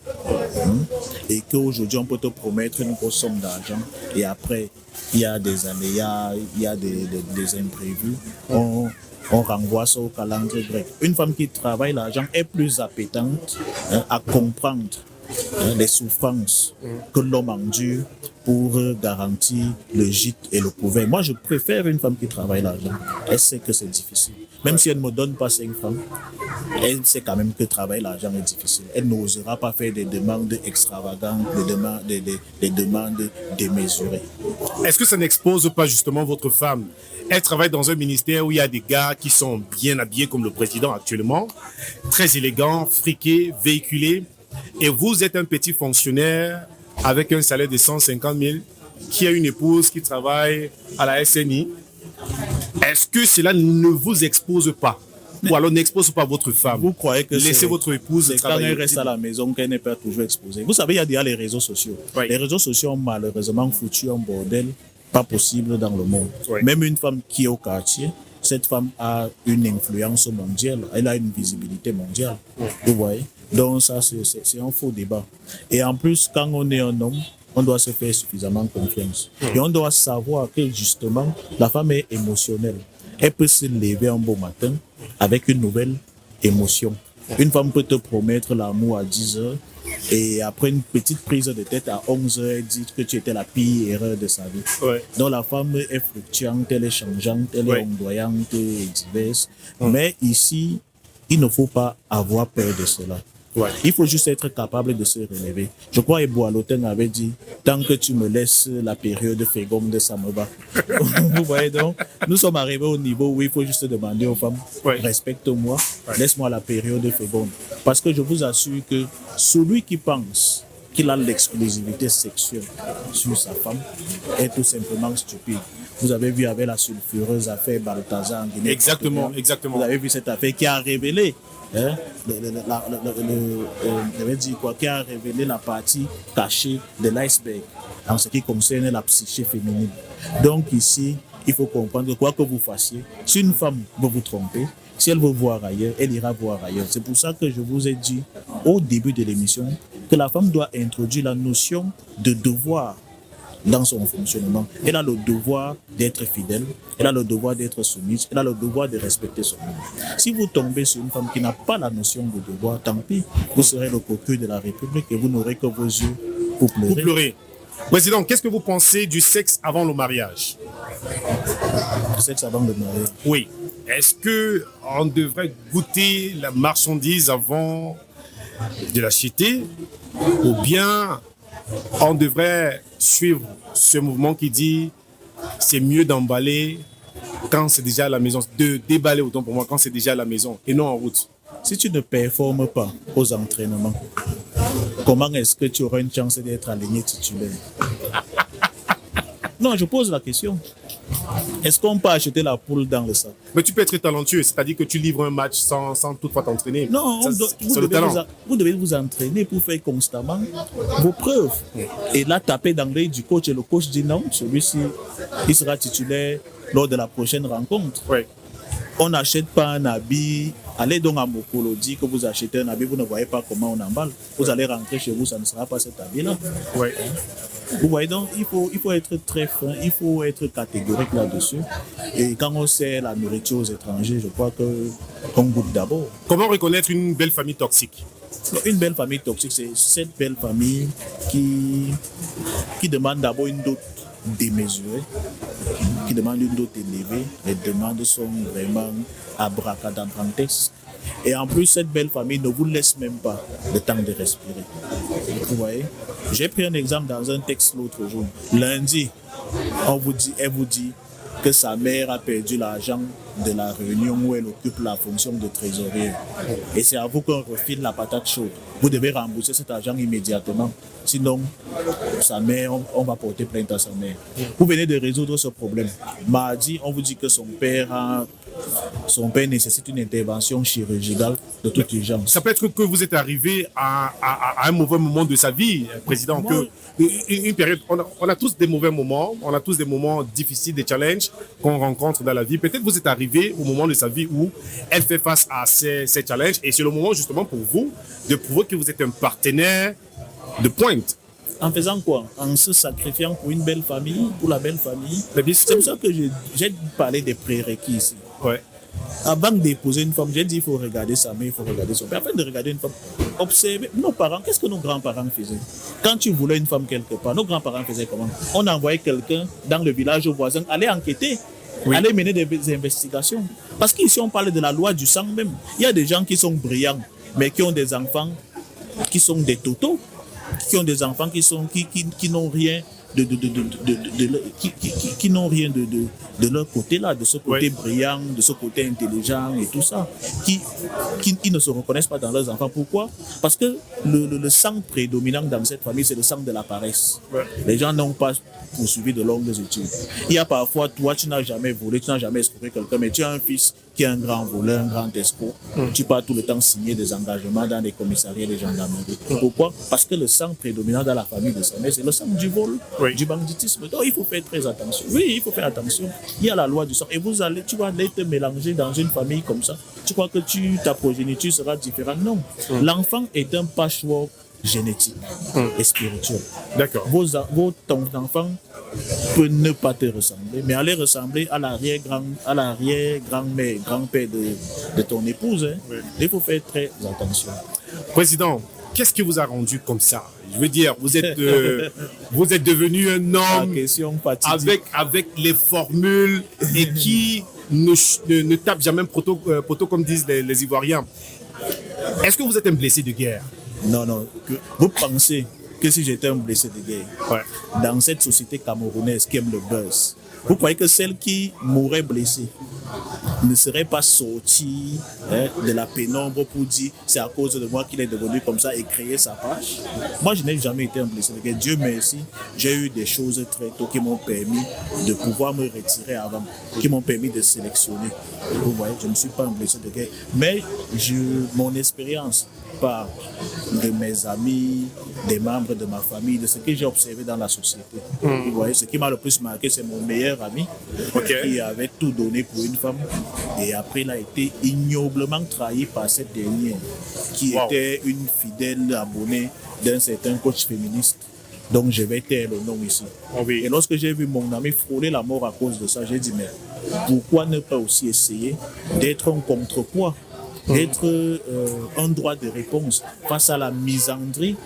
Et qu'aujourd'hui, on peut te promettre une grosse somme d'argent. Et après, il y a des aléas, il y a des imprévus. On renvoie ça au calendrier grec. Une femme qui travaille l'argent est plus appétente à comprendre les souffrances que l'homme endure pour garantir le gîte et le couvert. Moi, je préfère une femme qui travaille l'argent. Elle sait que c'est difficile. Même si elle ne me donne pas 5 francs, elle sait quand même que travailler l'argent est difficile. Elle n'osera pas faire des demandes extravagantes, des demandes démesurées. Est-ce que ça n'expose pas justement votre femme? Elle travaille dans un ministère où il y a des gars qui sont bien habillés comme le président actuellement, très élégants, friqués, véhiculés. Et vous êtes un petit fonctionnaire avec un salaire de 150 000 qui a une épouse qui travaille à la SNI. Est-ce que cela ne vous expose pas? Ou alors n'expose pas votre femme? Vous croyez que laissez votre épouse travailler? Quand elle reste à la maison qu'elle n'est pas toujours exposée. Vous savez, il y a déjà les réseaux sociaux. Oui. Les réseaux sociaux ont malheureusement foutu un bordel pas possible dans le monde. Oui. Même une femme qui est au quartier, cette femme a une influence mondiale, elle a une visibilité mondiale. Vous voyez? Donc ça, c'est un faux débat. Et en plus, quand on est un homme, on doit se faire suffisamment confiance. Et on doit savoir que justement, la femme est émotionnelle. Elle peut se lever un beau matin avec une nouvelle émotion. Une femme peut te promettre l'amour à 10 heures et après une petite prise de tête à 11 heures, elle dit que tu étais la pire erreur de sa vie. Ouais. Donc la femme est fluctuante, elle est changeante, elle est ondoyante et diverse. Mais ici, il ne faut pas avoir peur de cela. Ouais. Il faut juste être capable de se relever. Je crois que Boalotin avait dit: tant que tu me laisses la période féconde, ça me va. Vous voyez donc, nous sommes arrivés au niveau où il faut juste demander aux femmes: respecte-moi, laisse-moi la période féconde. Parce que je vous assure que celui qui pense qu'il a l'exclusivité sexuelle sur sa femme est tout simplement stupide. Vous avez vu avec la sulfureuse affaire Balthazar en Guinée. Exactement, exactement. Vous avez vu cette affaire qui a révélé hein, qui a révélé la partie cachée de l'iceberg en ce qui concerne la psyché féminine. Donc ici, il faut comprendre que quoi que vous fassiez, si une femme veut vous tromper, si elle veut voir ailleurs, elle ira voir ailleurs. C'est pour ça que je vous ai dit au début de l'émission que la femme doit introduire la notion de devoir dans son fonctionnement. Elle a le devoir d'être fidèle, elle a le devoir d'être soumise, elle a le devoir de respecter son homme. Si vous tombez sur une femme qui n'a pas la notion de devoir, tant pis, vous serez le cocu de la République et vous n'aurez que vos yeux pour pleurer. Vous pleurez. Président, qu'est-ce que vous pensez du sexe avant le mariage? Le sexe avant le mariage. Oui. Est-ce qu'on devrait goûter la marchandise avant de l'acheter ou bien on devrait suivre ce mouvement qui dit c'est mieux d'emballer quand c'est déjà à la maison, de déballer autant pour moi quand c'est déjà à la maison et non en route? Si tu ne performes pas aux entraînements, comment est-ce que tu auras une chance d'être aligné titulaire? Non, je pose la question. Est-ce qu'on peut acheter la poule dans le sac? Mais tu peux être talentueux, c'est-à-dire que tu livres un match sans toutefois t'entraîner. Non, vous devez vous entraîner pour faire constamment vos preuves. Et là, taper dans l'œil du coach et le coach dit non, celui-ci, il sera titulaire lors de la prochaine rencontre. Ouais. On n'achète pas un habit. Allez donc à Mokolo, dit que vous achetez un habit, vous ne voyez pas comment on emballe. Vous allez rentrer chez vous, ça ne sera pas cet habit-là. Ouais. Vous voyez donc, il faut être très fin, il faut être catégorique là-dessus. Et quand on sert la nourriture aux étrangers, je crois qu'on goûte d'abord. Comment reconnaître une belle famille toxique? Une belle famille toxique, c'est cette belle famille qui demande d'abord une dot démesurée, qui demande une dot élevée. Les demandes sont vraiment abracadabrantesques. Et en plus, cette belle famille ne vous laisse même pas le temps de respirer. Vous voyez? J'ai pris un exemple dans un texte l'autre jour. Lundi, elle vous dit que sa mère a perdu l'argent de la réunion où elle occupe la fonction de trésorière. Et c'est à vous qu'on refile la patate chaude. Vous devez rembourser cet argent immédiatement. Sinon, sa mère, on va porter plainte à sa mère. Vous venez de résoudre ce problème. Mardi, on vous dit que son père nécessite une intervention chirurgicale de toute urgence. Ça peut être que vous êtes arrivé à un mauvais moment de sa vie, président. Une période, on a tous des mauvais moments, on a tous des moments difficiles, des challenges qu'on rencontre dans la vie. Peut-être vous êtes arrivé au moment de sa vie où elle fait face à ces challenges et c'est le moment justement pour vous de prouver que vous êtes un partenaire de pointe. En faisant quoi? En se sacrifiant pour une belle famille, pour la belle famille. C'est pour ça que j'ai parlé des prérequis ici. Ouais. Avant d'épouser une femme, j'ai dit il faut regarder sa mère, il faut regarder son père. Afin de regarder une femme, observer nos parents. Qu'est-ce que nos grands-parents faisaient? Quand tu voulais une femme quelque part, nos grands-parents faisaient comment? On envoyait quelqu'un dans le village voisin aller enquêter, aller mener des investigations. Parce qu'ici, on parle de la loi du sang même. Il y a des gens qui sont brillants, mais qui ont des enfants qui sont des totos, qui ont des enfants qui n'ont rien qui n'ont rien de leur côté là, de ce côté brillant, de ce côté intelligent et tout ça, qui ne se reconnaissent pas dans leurs enfants. Pourquoi? Parce que le sang prédominant dans cette famille, c'est le sang de la paresse. Les gens n'ont pas poursuivi de longues études. Il y a parfois, toi, tu n'as jamais volé, tu n'as jamais escroqué quelqu'un, mais tu as un fils qui est un grand voleur, un grand escroc. Tu pars tout le temps signer des engagements dans les commissariats et les gendarmeries. Pourquoi? Parce que le sang prédominant dans la famille de sa mère, c'est le sang du vol, du banditisme. Donc, il faut faire très attention. Oui, il faut faire attention. Il y a la loi du sang. Et tu vas aller te mélanger dans une famille comme ça. Tu crois que ta progéniture sera différente? Non. L'enfant est un patchwork génétique et spirituel. D'accord. Ton enfant peut ne pas te ressembler, mais aller ressembler à l'arrière-grand-mère, grand-père de ton épouse. Il faut faire très attention. Président, qu'est-ce qui vous a rendu comme ça? Je veux dire, vous êtes devenu un homme avec les formules et qui ne tape jamais poteau comme disent les Ivoiriens. Est-ce que vous êtes un blessé de guerre? Non. Vous pensez que si j'étais un blessé de guerre, dans cette société camerounaise qui aime le buzz, vous croyez que celle qui mourrait blessée ne serait pas sorti de la pénombre pour dire c'est à cause de moi qu'il est devenu comme ça et créer sa page. Moi, je n'ai jamais été un blessé de guerre. Dieu merci, j'ai eu des choses très tôt qui m'ont permis de pouvoir me retirer avant, qui m'ont permis de sélectionner. Vous voyez, je ne suis pas un blessé de guerre. Mais mon expérience par de mes amis, des membres de ma famille, de ce que j'ai observé dans la société. Vous voyez, ce qui m'a le plus marqué, c'est mon meilleur ami qui avait tout donné pour une femme et après il a été ignoblement trahi par cette dernière qui était une fidèle abonnée d'un certain coach féministe. Donc je vais taire le nom ici. Et lorsque j'ai vu mon ami frôler la mort à cause de ça, j'ai dit mais pourquoi ne pas aussi essayer d'être un contrepoids, d'être un droit de réponse face à la misandrie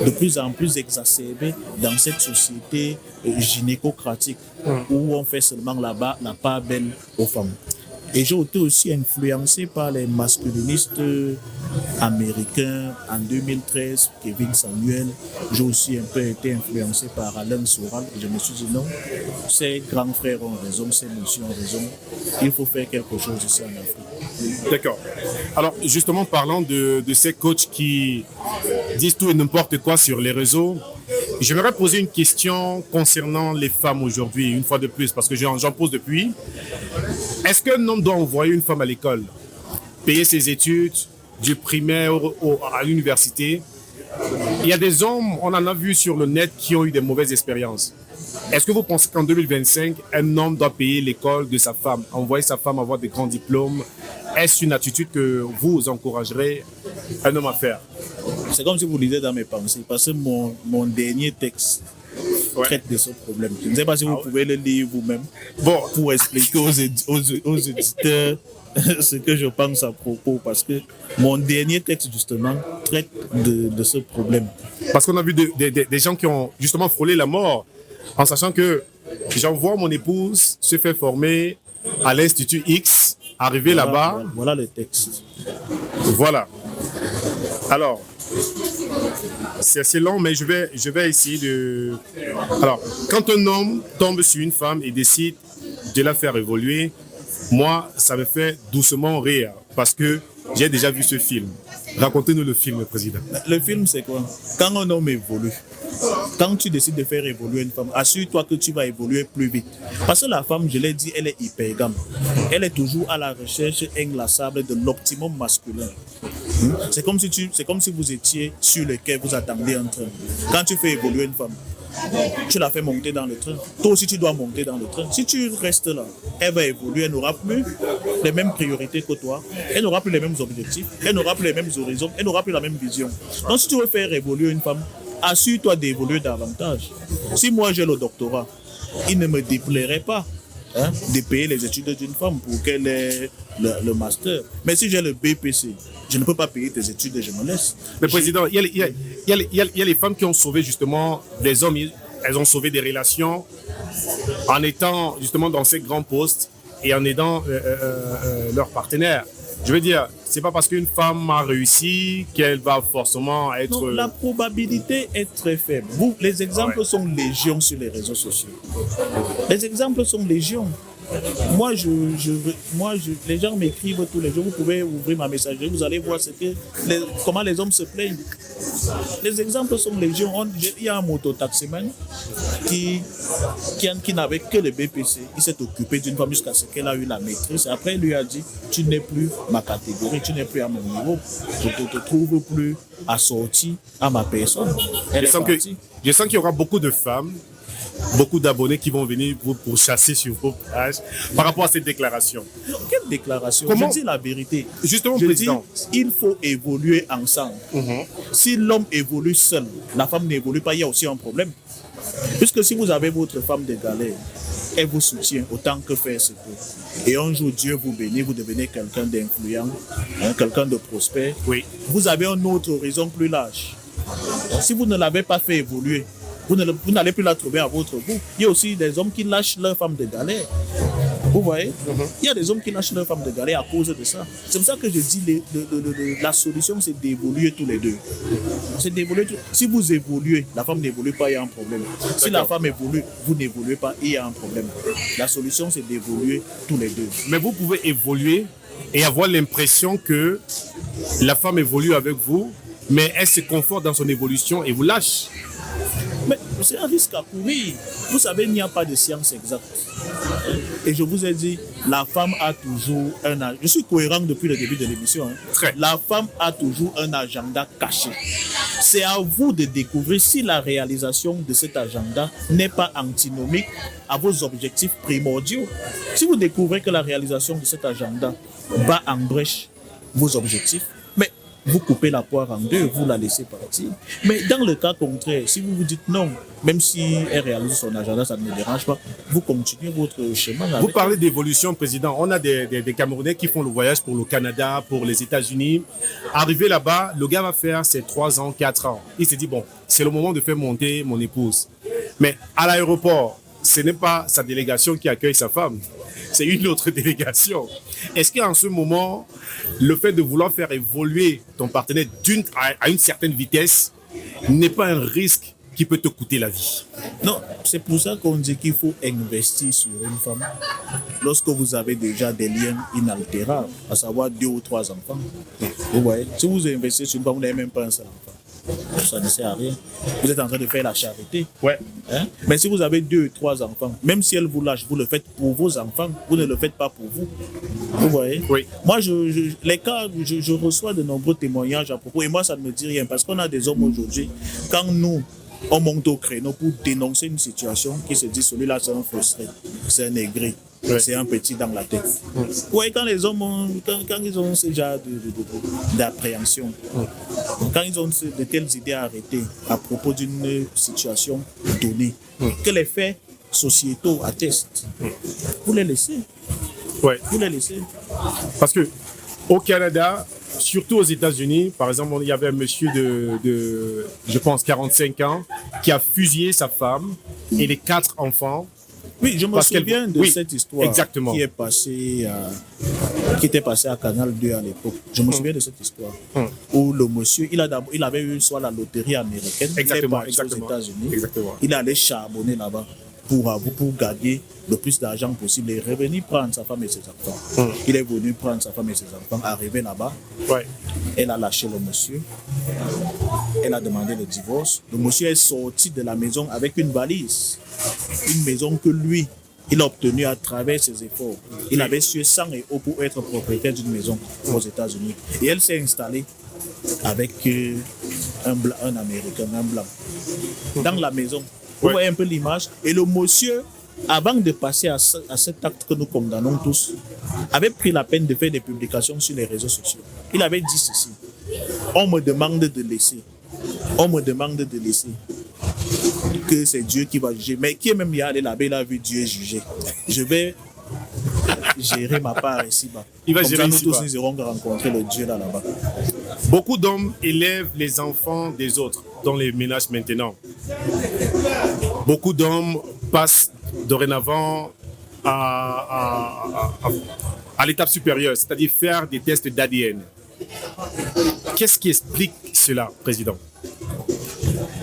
de plus en plus exacerbée dans cette société gynécocratique où on fait seulement là-bas la part belle aux femmes. Et j'ai été aussi influencé par les masculinistes américains en 2013, Kevin Samuel. J'ai aussi un peu été influencé par Alain Soral. Et je me suis dit non, ces grands frères ont raison, ces messieurs ont raison. Il faut faire quelque chose ici en Afrique. D'accord. Alors justement, parlant de ces coachs qui disent tout et n'importe quoi sur les réseaux, j'aimerais poser une question concernant les femmes aujourd'hui, une fois de plus, parce que j'en pose depuis. Est-ce qu'un homme doit envoyer une femme à l'école, payer ses études du primaire à l'université? Il y a des hommes, on en a vu sur le net, qui ont eu des mauvaises expériences. Est-ce que vous pensez qu'en 2025, un homme doit payer l'école de sa femme, envoyer sa femme avoir des grands diplômes? Est-ce une attitude que vous encouragerez un homme à faire? C'est comme si vous lisez dans mes pensées, parce que mon dernier texte traite de ce problème. Je ne sais pas si vous pouvez le lire vous-même pour expliquer aux éditeurs ce que je pense à propos, parce que mon dernier texte justement traite de ce problème. Parce qu'on a vu des gens qui ont justement frôlé la mort en sachant que j'envoie mon épouse se faire former à l'Institut X, arriver là-bas. Voilà le texte. Voilà. Alors, c'est assez long, mais je vais essayer de... Alors, quand un homme tombe sur une femme et décide de la faire évoluer, moi, ça me fait doucement rire, parce que j'ai déjà vu ce film. Racontez-nous le film, Président. Le film, c'est quoi? Quand un homme évolue, quand tu décides de faire évoluer une femme, assure-toi que tu vas évoluer plus vite. Parce que la femme, je l'ai dit, elle est hypergame. Elle est toujours à la recherche inlassable de l'optimum masculin. C'est comme si vous étiez sur le quai, vous attendez un train. Quand tu fais évoluer une femme, tu la fais monter dans le train. Toi aussi, tu dois monter dans le train. Si tu restes là, elle va évoluer. Elle n'aura plus les mêmes priorités que toi. Elle n'aura plus les mêmes objectifs. Elle n'aura plus les mêmes horizons. Elle n'aura plus la même vision. Donc, si tu veux faire évoluer une femme, assure-toi d'évoluer davantage. Si moi, j'ai le doctorat, il ne me déplairait pas de payer les études d'une femme pour qu'elle ait le master. Mais si j'ai le BPC, je ne peux pas payer tes études et je me laisse. Mais Président, il y a les femmes qui ont sauvé justement des hommes. Elles ont sauvé des relations en étant justement dans ces grands postes et en aidant leurs partenaires. Je veux dire, c'est pas parce qu'une femme a réussi qu'elle va forcément être... Non, la probabilité est très faible. Les exemples sont légion sur les réseaux sociaux. Les exemples sont légion. Moi, les gens m'écrivent tous les jours. Vous pouvez ouvrir ma messagerie, vous allez voir comment les hommes se plaignent. Les exemples sont légion. Il y a un mototaximan qui n'avait que le BPC. Il s'est occupé d'une femme jusqu'à ce qu'elle a eu la maîtrise. Après, il lui a dit, tu n'es plus ma catégorie, tu n'es plus à mon niveau. Je ne te trouve plus assorti à ma personne. Je sens qu'il y aura beaucoup de femmes, beaucoup d'abonnés qui vont venir pour chasser sur vos pages par rapport à cette déclaration. Quelle déclaration? Comment? Je dis la vérité. Justement, je Président. dis, il faut évoluer ensemble. Si l'homme évolue seul, la femme n'évolue pas, il y a aussi un problème. Puisque si vous avez votre femme de galère, elle vous soutient autant que faire se peut. Et un jour, Dieu vous bénit, vous devenez quelqu'un d'influent, quelqu'un de prospère. Oui. Vous avez un autre horizon plus large. Si vous ne l'avez pas fait évoluer, vous n'allez plus la trouver à votre goût. Il y a aussi des hommes qui lâchent leur femme de galère. Vous voyez, il y a des hommes qui lâchent leur femme de galer à cause de ça. C'est pour ça que je dis la solution, c'est d'évoluer tous les deux. C'est d'évoluer. Si vous évoluez, la femme n'évolue pas, il y a un problème. Si la femme évolue, vous n'évoluez pas, il y a un problème. La solution, c'est d'évoluer tous les deux. Mais vous pouvez évoluer et avoir l'impression que la femme évolue avec vous, mais elle se conforte dans son évolution et vous lâche. Mais c'est un risque à courir. Vous savez, il n'y a pas de science exacte. Et je vous ai dit, la femme a toujours un agenda. Je suis cohérent depuis le début de l'émission. La femme a toujours un agenda caché. C'est à vous de découvrir si la réalisation de cet agenda n'est pas antinomique à vos objectifs primordiaux. Si vous découvrez que la réalisation de cet agenda bat en brèche vos objectifs, mais vous coupez la poire en deux, vous la laissez partir. Mais dans le cas contraire, si vous vous dites non, même si elle réalise son agenda, ça ne me dérange pas, vous continuez votre chemin. Vous parlez d'évolution, Président. On a des Camerounais qui font le voyage pour le Canada, pour les États-Unis. Arrivé là-bas, le gars va faire ses 3 ans, 4 ans. Il se dit, bon, c'est le moment de faire monter mon épouse. Mais à l'aéroport, ce n'est pas sa délégation qui accueille sa femme. C'est une autre délégation. Est-ce qu'en ce moment, le fait de vouloir faire évoluer ton partenaire à une certaine vitesse n'est pas un risque qui peut te coûter la vie? Non, c'est pour ça qu'on dit qu'il faut investir sur une femme lorsque vous avez déjà des liens inaltérables, à savoir 2 ou 3 enfants. Vous voyez, si vous investissez sur une femme, vous n'avez même pas un seul enfant. Ça ne sert à rien. Vous êtes en train de faire la charité. Ouais. Hein? Mais si vous avez 2 ou 3 enfants, même si elle vous lâche, vous le faites pour vos enfants, vous ne le faites pas pour vous. Vous voyez? Oui. Moi, les cas, je reçois de nombreux témoignages à propos, et moi, ça ne me dit rien, parce qu'on a des hommes aujourd'hui, quand nous, on monte au créneau pour dénoncer une situation qui se dit, celui-là, c'est un frustré, c'est un aigri. Ouais. C'est un petit dans la tête. Ouais, quand les hommes quand ils ont ce genre d'appréhension, quand ils ont de telles idées arrêtées à propos d'une situation donnée, que les faits sociétaux attestent, vous les laissez. Ouais. Vous les laissez. Parce que au Canada, surtout aux États-Unis, par exemple, il y avait un monsieur de je pense, 45 ans qui a fusillé sa femme et les 4 enfants. Oui, je me souviens de cette histoire. Exactement. Qui était passée à Canal 2 à l'époque. Je me souviens de cette histoire. Où le monsieur, il avait eu soit la loterie américaine, exactement, aux États-Unis. Exactement. Il allait charbonner là-bas pour gagner le plus d'argent possible et revenir prendre sa femme et ses enfants. Il est venu prendre sa femme et ses enfants, arrivé là-bas. Ouais. Elle a lâché le monsieur. Elle a demandé le divorce. Le monsieur est sorti de la maison avec une valise. Une maison que lui, il a obtenue à travers ses efforts. Il avait sué sang et eau pour être propriétaire d'une maison aux États-Unis. Et elle s'est installée avec un Américain, un blanc, dans la maison. Vous voyez un peu l'image. Et le monsieur, avant de passer à cet acte que nous condamnons tous, avait pris la peine de faire des publications sur les réseaux sociaux. Il avait dit ceci: on me demande de laisser. On me demande de laisser. Que c'est Dieu qui va juger. Mais qui est même allé là-bas, il a vu Dieu juger. Je vais gérer ma part ici-bas. Il va gérer nous tous, nous irons rencontrer le Dieu là-bas. Beaucoup d'hommes élèvent les enfants des autres dans les ménages maintenant. Beaucoup d'hommes passent dorénavant à l'étape supérieure, c'est-à-dire faire des tests d'ADN. Qu'est-ce qui explique cela, Président?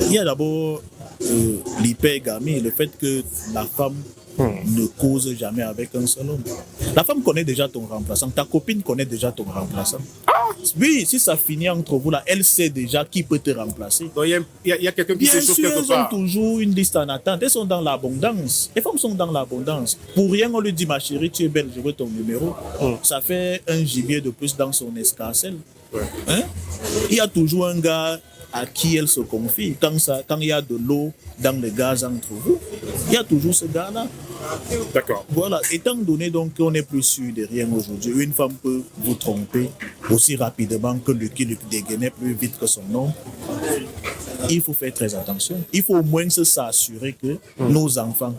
Il y a d'abord l'hypergamie, le fait que la femme ne cause jamais avec un seul homme. La femme connaît déjà ton remplaçant, ta copine connaît déjà ton remplaçant. Oui, si ça finit entre vous là, elle sait déjà qui peut te remplacer. Donc il y a quelqu'un qui s'échauffe quelque part. Elles ont toujours une liste en attente, elles sont dans l'abondance. Les femmes sont dans l'abondance. Pour rien, on lui dit, ma chérie, tu es belle, je veux ton numéro. Ça fait un gibier de plus dans son escarcelle. Hein? Il y a toujours un gars à qui elle se confie. Quand il y a de l'eau dans le gaz entre vous, il y a toujours ce gars-là. D'accord. Voilà. Étant donné donc qu'on n'est plus sûr de rien aujourd'hui, une femme peut vous tromper aussi rapidement que Lucky Luke dégainait plus vite que son nom. Il faut faire très attention. Il faut au moins s'assurer que nos enfants,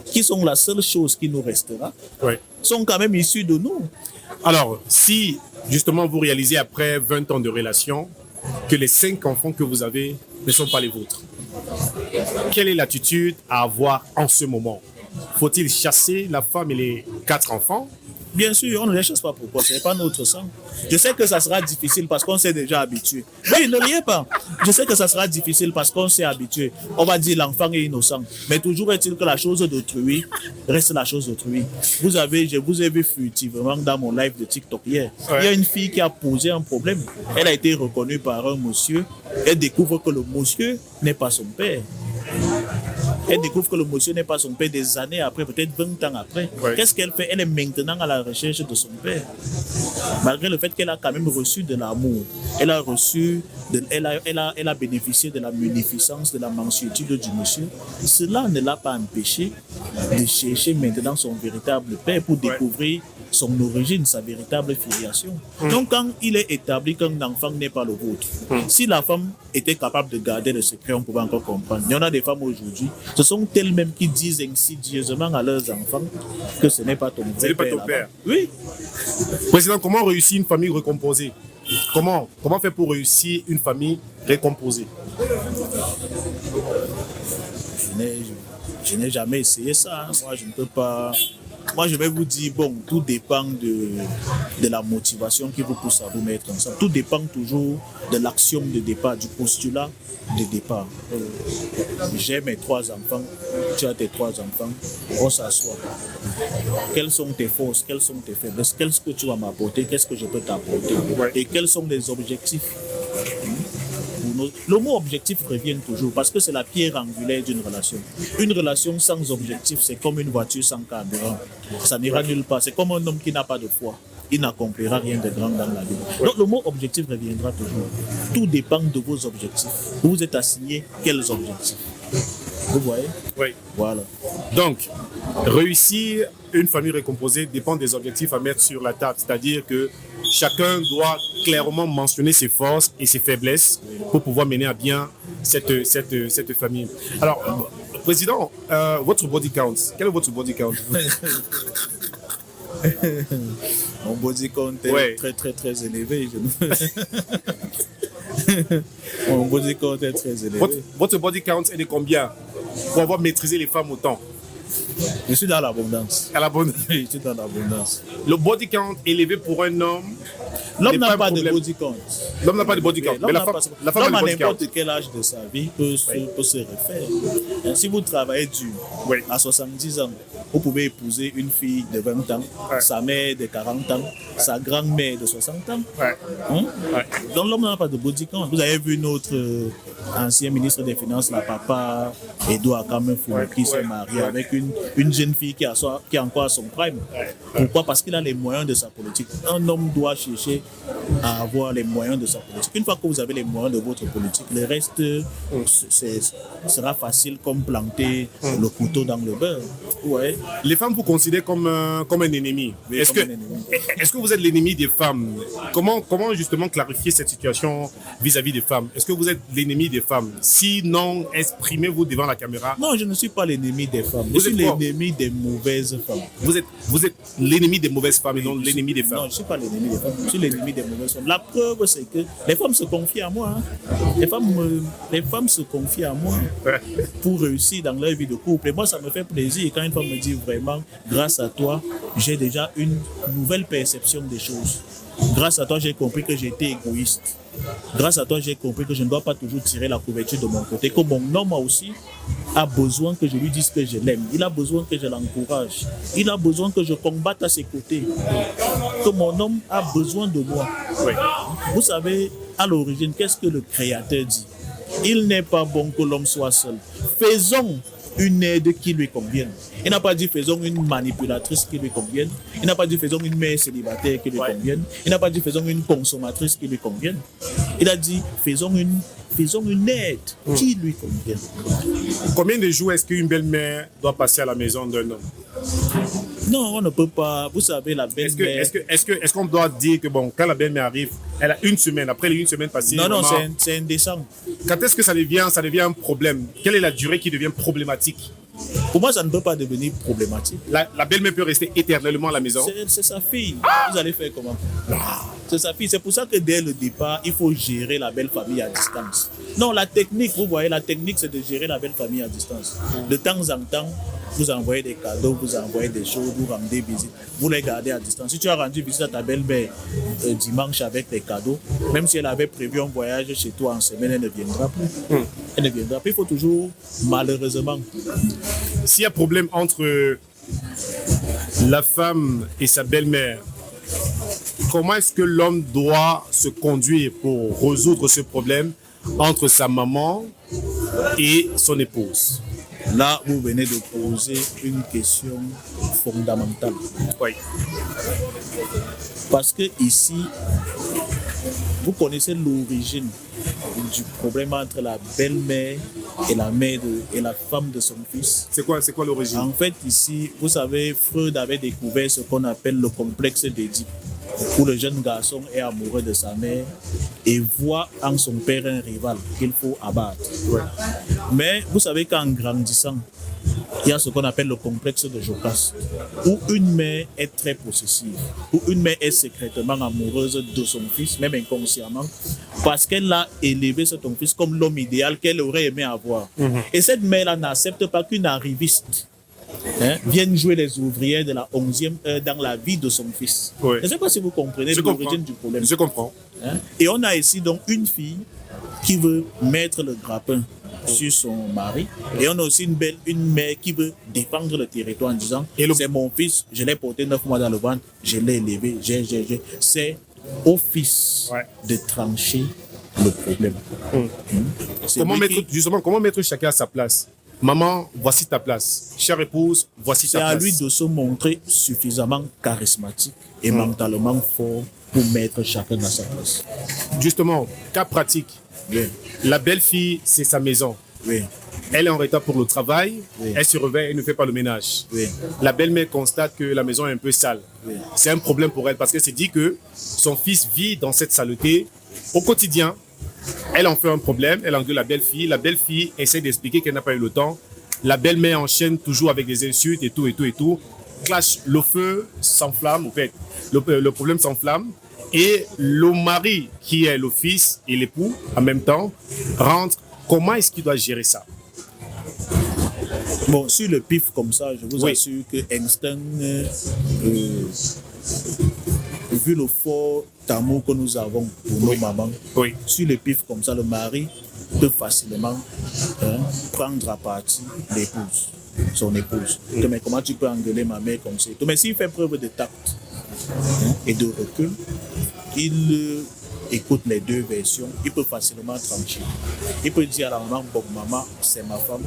qui sont la seule chose qui nous restera, sont quand même issus de nous. Alors, si justement vous réalisez après 20 ans de relation que les 5 enfants que vous avez ne sont pas les vôtres, quelle est l'attitude à avoir en ce moment faut-il chasser la femme et les 4 enfants? Bien sûr, on ne les chasse pas. Pourquoi? Ce n'est pas notre sang. Je sais que ça sera difficile parce qu'on s'est déjà habitué. Oui, ne riez pas. Je sais que ça sera difficile parce qu'on s'est habitué. On va dire l'enfant est innocent. Mais toujours est-il que la chose d'autrui reste la chose d'autrui. Je vous ai vu furtivement dans mon live de TikTok hier. Ouais. Il y a une fille qui a posé un problème. Elle a été reconnue par un monsieur. Elle découvre que le monsieur n'est pas son père. Elle découvre que le monsieur n'est pas son père des années après, peut-être 20 ans après. Ouais. Qu'est-ce qu'elle fait? Elle est maintenant à la recherche de son père. Malgré le fait qu'elle a quand même reçu de l'amour. Elle a bénéficié de la munificence, de la mansuétude du monsieur. Cela ne l'a pas empêché de chercher maintenant son véritable père pour découvrir son origine, sa véritable filiation. Donc quand il est établi qu'un enfant n'est pas le vôtre, si la femme était capable de garder le secret, on pouvait encore comprendre. Il y en a des femmes aujourd'hui, ce sont elles-mêmes qui disent insidieusement à leurs enfants que ce n'est pas ton Ce n'est pas ton là-bas. père. Oui. Président, comment réussir une famille recomposée? Comment faire pour réussir une famille recomposée? Je n'ai jamais essayé ça. Moi, je ne peux pas. Moi, je vais vous dire, bon, tout dépend de la motivation qui vous pousse à vous mettre ensemble. Tout dépend toujours de l'axiome de départ, du postulat de départ. J'ai mes 3 enfants, tu as tes 3 enfants, on s'assoit. Quelles sont tes forces, quelles sont tes faiblesses, qu'est-ce que tu vas m'apporter, qu'est-ce que je peux t'apporter, et quels sont les objectifs. Le mot objectif revient toujours parce que c'est la pierre angulaire d'une relation. Une relation sans objectif, c'est comme une voiture sans carburant. Ça n'ira nulle part. C'est comme un homme qui n'a pas de foi. Il n'accomplira rien de grand dans la vie. Donc le mot objectif reviendra toujours. Tout dépend de vos objectifs. Vous vous êtes assigné quels objectifs? Vous voyez? Oui. Voilà. Donc, réussir une famille recomposée dépend des objectifs à mettre sur la table. C'est-à-dire que chacun doit clairement mentionner ses forces et ses faiblesses pour pouvoir mener à bien cette famille. Alors, Président, votre body count, quel est votre body count? Mon body count est très très très élevé. Mon body count est très élevé. Votre body count est de combien pour avoir maîtrisé les femmes autant? Je suis dans l'abondance. À la bonne. Je suis dans l'abondance. Le body count élevé pour un homme. L'homme n'a un pas de problème. body count. L'homme n'a pas de body count. Mais la femme L'homme a à le body count. n'importe quel âge de sa vie peut se refaire. Si vous travaillez dur, à 70 ans, vous pouvez épouser une fille de 20 ans, sa mère de 40 ans, sa grand-mère de 60 ans. Donc l'homme n'a pas de body count. Vous avez vu notre ancien ministre des Finances, la papa Edouard Kamefou, qui s'est marié avec une jeune fille qui est encore à son prime. Pourquoi? Parce qu'il a les moyens de sa politique. Un homme doit chercher à avoir les moyens de sa politique. Une fois que vous avez les moyens de votre politique, le reste sera facile comme planter le couteau dans le beurre. Ouais. Les femmes vous considèrent comme un ennemi. Oui, Est-ce comme que, un ennemi. est-ce que vous êtes l'ennemi des femmes? Comment justement clarifier cette situation vis-à-vis des femmes? Est-ce que vous êtes l'ennemi des femmes? Sinon, exprimez-vous devant la caméra. Non, je ne suis pas l'ennemi des femmes. Vous Je suis êtes quoi? l'ennemi des mauvaises femmes. Vous êtes l'ennemi des mauvaises femmes et non l'ennemi des femmes. Non, je ne suis pas l'ennemi des femmes. Je suis l'ennemi des mauvaises femmes. La preuve, c'est que les femmes se confient à moi. Les femmes se confient à moi pour réussir dans leur vie de couple. Et moi, ça me fait plaisir quand une femme me dit vraiment, grâce à toi, j'ai déjà une nouvelle perception des choses. Grâce à toi, j'ai compris que j'étais égoïste. Grâce à toi, j'ai compris que je ne dois pas toujours tirer la couverture de mon côté. Que mon homme aussi a besoin que je lui dise que je l'aime. Il a besoin que je l'encourage. Il a besoin que je combatte à ses côtés. Que mon homme a besoin de moi. Vous savez, à l'origine, qu'est-ce que le Créateur dit? Il n'est pas bon que l'homme soit seul. Faisons une aide qui lui convienne. Il n'a pas dit faisons une manipulatrice qui lui convienne. Il n'a pas dit faisons une mère célibataire qui lui convienne. Il n'a pas dit faisons une consommatrice qui lui convienne. Il a dit faisons une aide qui lui convienne. Combien de jours est-ce qu'une belle-mère doit passer à la maison d'un homme? Non, on ne peut pas. Vous savez, la belle-mère... Est-ce qu'on doit dire que bon, quand la belle-mère arrive, elle a une semaine, après les une semaine passée... Non, vraiment, c'est indécent. quand est-ce que ça devient un problème? Quelle est la durée qui devient problématique? Pour moi, ça ne peut pas devenir problématique. La belle-mère peut rester éternellement à la maison? C'est sa fille. Vous allez faire comment? C'est sa fille. C'est pour ça que dès le départ, il faut gérer la belle famille à distance. Non, la technique, vous voyez, la technique, c'est de gérer la belle famille à distance. De temps en temps, vous envoyez des cadeaux, vous envoyez des choses, vous rendez visite, vous les gardez à distance. Si tu as rendu visite à ta belle-mère dimanche avec des cadeaux, même si elle avait prévu un voyage chez toi en semaine, elle ne viendra plus. Elle ne viendra plus. Il faut toujours, malheureusement. S'il y a problème entre la femme et sa belle-mère, comment est-ce que l'homme doit se conduire pour résoudre ce problème entre sa maman et son épouse? Là, vous venez de poser une question fondamentale. Oui. Parce que ici, vous connaissez l'origine du problème entre la belle-mère et la mère et la femme de son fils. C'est quoi l'origine? En fait, ici, vous savez, Freud avait découvert ce qu'on appelle le complexe d'Édipe, où le jeune garçon est amoureux de sa mère et voit en son père un rival qu'il faut abattre. Ouais. Mais vous savez qu'en grandissant, il y a ce qu'on appelle le complexe de Jocaste, où une mère est très possessive, où une mère est secrètement amoureuse de son fils, même inconsciemment, parce qu'elle a élevé son fils comme l'homme idéal qu'elle aurait aimé avoir. Et cette mère-là n'accepte pas qu'une arriviste vienne jouer les ouvrières de la 11e heure dans la vie de son fils. Ouais. Je ne sais pas si vous comprenez l'origine du problème. Je comprends. Et on a ici donc une fille qui veut mettre le grappin sur son mari, et on a aussi une mère qui veut défendre le territoire en disant c'est mon fils, je l'ai porté 9 mois dans le ventre, je l'ai élevé, c'est au fils de trancher le problème. Comment mettre chacun à sa place? Maman, voici ta place. Chère épouse, voici ta place. C'est à lui de se montrer suffisamment charismatique et mentalement fort pour mettre chacun à sa place. Justement, cas pratique. Oui. La belle-fille, c'est sa maison. Oui. Elle est en retard pour le travail. Oui. Elle se réveille, elle ne fait pas le ménage. Oui. La belle-mère constate que la maison est un peu sale. Oui. C'est un problème pour elle parce qu'elle se dit que son fils vit dans cette saleté au quotidien. Elle en fait un problème, elle engueule la belle-fille. La belle-fille essaie d'expliquer qu'elle n'a pas eu le temps. La belle-mère enchaîne toujours avec des insultes et tout. Clash, le feu s'enflamme, en fait. Le problème s'enflamme. Et le mari, qui est le fils et l'époux, en même temps, rentre. Comment est-ce qu'il doit gérer ça? Bon, sur le pif comme ça, je vous assure que instinct, vu le fort amour que nous avons pour nos mamans, sur le pif comme ça, le mari peut facilement prendre à partie l'épouse, son épouse. Mais comment tu peux engueuler ma mère comme ça? Mais s'il fait preuve de tact et de recul, il écoute les deux versions, il peut facilement trancher. Il peut dire à la maman, bon maman, c'est ma femme,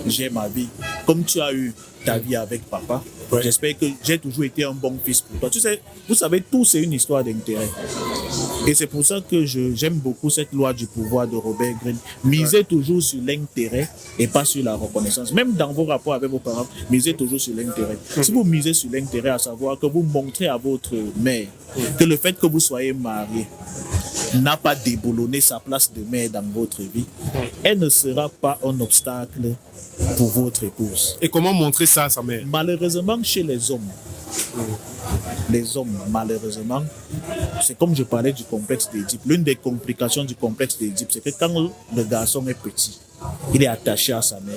j'ai ma vie. Comme tu as eu ta vie avec papa, j'espère que j'ai toujours été un bon fils pour toi. Tu sais, vous savez, tout c'est une histoire d'intérêt. Et c'est pour ça que j'aime beaucoup cette loi du pouvoir de Robert Greene. Misez toujours sur l'intérêt et pas sur la reconnaissance. Même dans vos rapports avec vos parents, misez toujours sur l'intérêt. Si vous misez sur l'intérêt, à savoir que vous montrez à votre mère que le fait que vous soyez marié n'a pas déboulonné sa place de mère dans votre vie, elle ne sera pas un obstacle pour votre épouse. Et comment montrer ça à sa mère? Malheureusement, chez les hommes, malheureusement, c'est comme je parlais du complexe d'Édipe. L'une des complications du complexe d'Édipe, c'est que quand le garçon est petit, il est attaché à sa mère,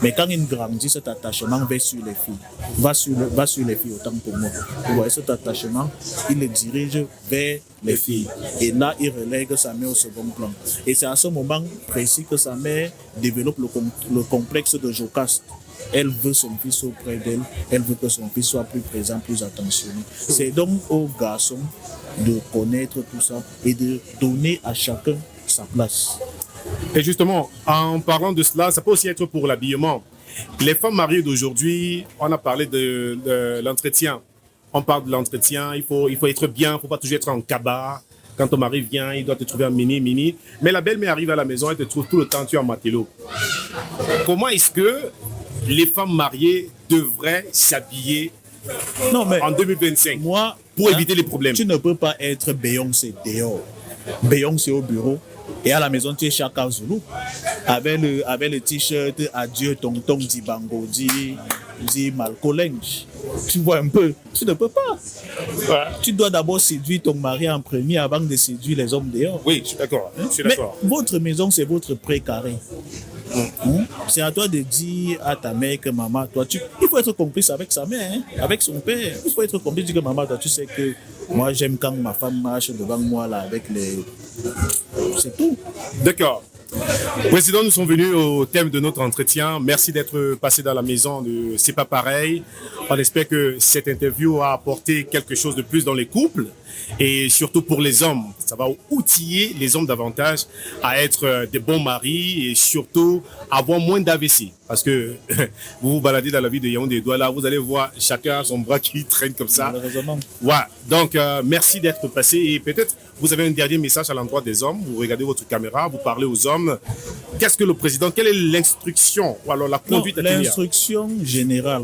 mais quand il grandit, cet attachement va sur les filles. Va sur les filles autant pour moi. Vous voyez, cet attachement, il le dirige vers les filles. Et là, il relègue sa mère au second plan. Et c'est à ce moment précis que sa mère développe le complexe de Jocaste. Elle veut son fils auprès d'elle, elle veut que son fils soit plus présent, plus attentionné. C'est donc au garçon de connaître tout ça et de donner à chacun sa place. Et justement, en parlant de cela, ça peut aussi être pour l'habillement. Les femmes mariées d'aujourd'hui, on a parlé de l'entretien. On parle de l'entretien, il faut être bien, il ne faut pas toujours être en cabas. Quand ton mari vient, il doit te trouver en mini. Mais la belle-mère arrive à la maison, elle te trouve tout le temps, tu es en matelot. Comment est-ce que les femmes mariées devraient s'habiller en 2025 pour éviter les problèmes? Tu ne peux pas être Beyoncé dehors, Beyoncé au bureau, et à la maison tu es Chaka Zulu avec le t-shirt adieu tonton dit bango dit Malcolinge. Tu vois un peu, tu ne peux pas. Tu dois d'abord séduire ton mari en premier avant de séduire les hommes dehors. Oui, je suis d'accord. Mais votre maison, c'est votre précaré. C'est à toi de dire à ta mère que maman, toi, il faut être complice avec sa mère, hein, avec son père. Il faut être complice, dire que maman, toi, tu sais que moi, j'aime quand ma femme marche devant moi là avec les. C'est tout. D'accord. Président, nous sommes venus au thème de notre entretien. Merci d'être passé dans la maison de C'est pas pareil. On espère que cette interview a apporté quelque chose de plus dans les couples et surtout pour les hommes. Ça va outiller les hommes davantage à être des bons maris et surtout avoir moins d'AVC. Parce que vous vous baladez dans la ville de Yaoundé, là, vous allez voir chacun son bras qui traîne comme ça. Malheureusement. Ouais. Donc, merci d'être passé et peut-être vous avez un dernier message à l'endroit des hommes. Vous regardez votre caméra, vous parlez aux hommes. Qu'est-ce que le président, quelle est l'instruction ou alors la conduite à tenir? L'instruction générale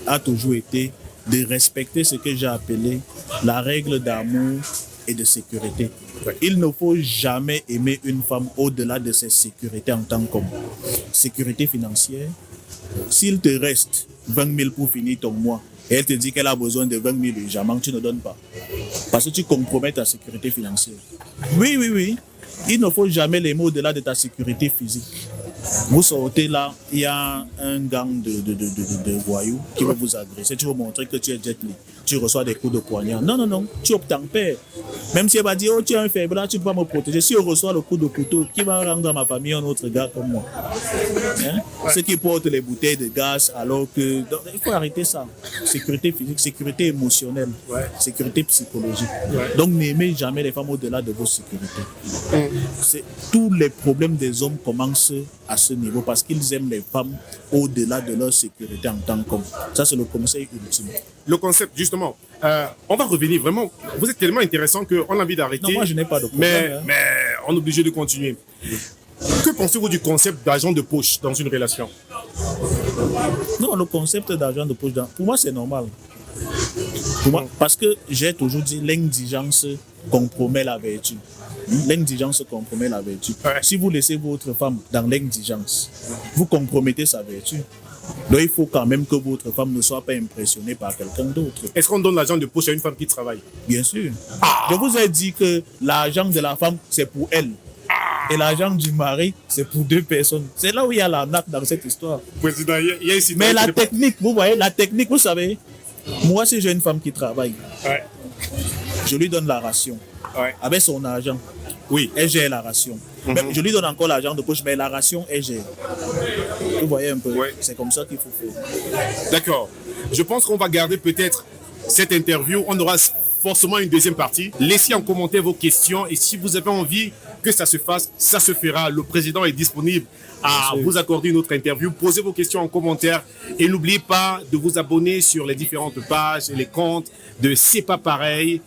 a toujours été de respecter ce que j'ai appelé la règle d'amour et de sécurité. Il ne faut jamais aimer une femme au-delà de ses sécurités en tant qu'homme. Sécurité financière, s'il te reste 20 000 pour finir ton mois, et elle te dit qu'elle a besoin de 20 000, jamais tu ne donnes pas. Parce que tu compromets ta sécurité financière. Oui. Il ne faut jamais l'aimer au-delà de ta sécurité physique. Vous sortez là, il y a un gang de voyous qui va vous agresser. Tu veux montrer que tu es jet li. Tu reçois des coups de poignard. Non. Tu obtempères. Même si elle va dire, oh, tu es un faible, là, tu ne peux pas me protéger. Si on reçoit le coup de couteau, qui va rendre dans ma famille un autre gars comme moi? Ceux qui portent les bouteilles de gaz, alors que. Donc, il faut arrêter ça. Sécurité physique, sécurité émotionnelle, sécurité psychologique. Donc, n'aimez jamais les femmes au-delà de vos sécurités. Tous les problèmes des hommes commencent à ce niveau parce qu'ils aiment les femmes au-delà de leur sécurité en tant qu'hommes. Ça, c'est le conseil ultime. Le concept, justement, on va revenir vraiment. Vous êtes tellement intéressant qu'on a envie d'arrêter. Non, moi, je n'ai pas de problème. Mais on est obligé de continuer. Que pensez-vous du concept d'agent de poche dans une relation? Non, le concept d'agent de poche, pour moi, c'est normal. Pour moi, parce que j'ai toujours dit l'indigence compromet la vertu. L'indigence compromet la vertu. Si vous laissez votre femme dans l'indigence, vous compromettez sa vertu. Donc il faut quand même que votre femme ne soit pas impressionnée par quelqu'un d'autre. Est-ce qu'on donne l'argent de poche à une femme qui travaille? Bien sûr. Je vous ai dit que l'argent de la femme, c'est pour elle. Et l'argent du mari, c'est pour deux personnes. C'est là où il y a l'arnaque dans cette histoire. Président, il y a ici. Mais la technique, vous voyez, la technique, vous savez, moi, si j'ai une femme qui travaille, je lui donne la ration. Avec son argent. Oui, elle gère la ration. Mais je lui donne encore l'argent de poche, mais la ration, elle gère. Vous voyez un peu, c'est comme ça qu'il faut faire. D'accord. Je pense qu'on va garder peut-être cette interview. On aura forcément une deuxième partie. Laissez en commentaire vos questions et si vous avez envie que ça se fasse, ça se fera. Le président est disponible à vous accorder une autre interview. Posez vos questions en commentaire et n'oubliez pas de vous abonner sur les différentes pages et les comptes de C'est pas pareil.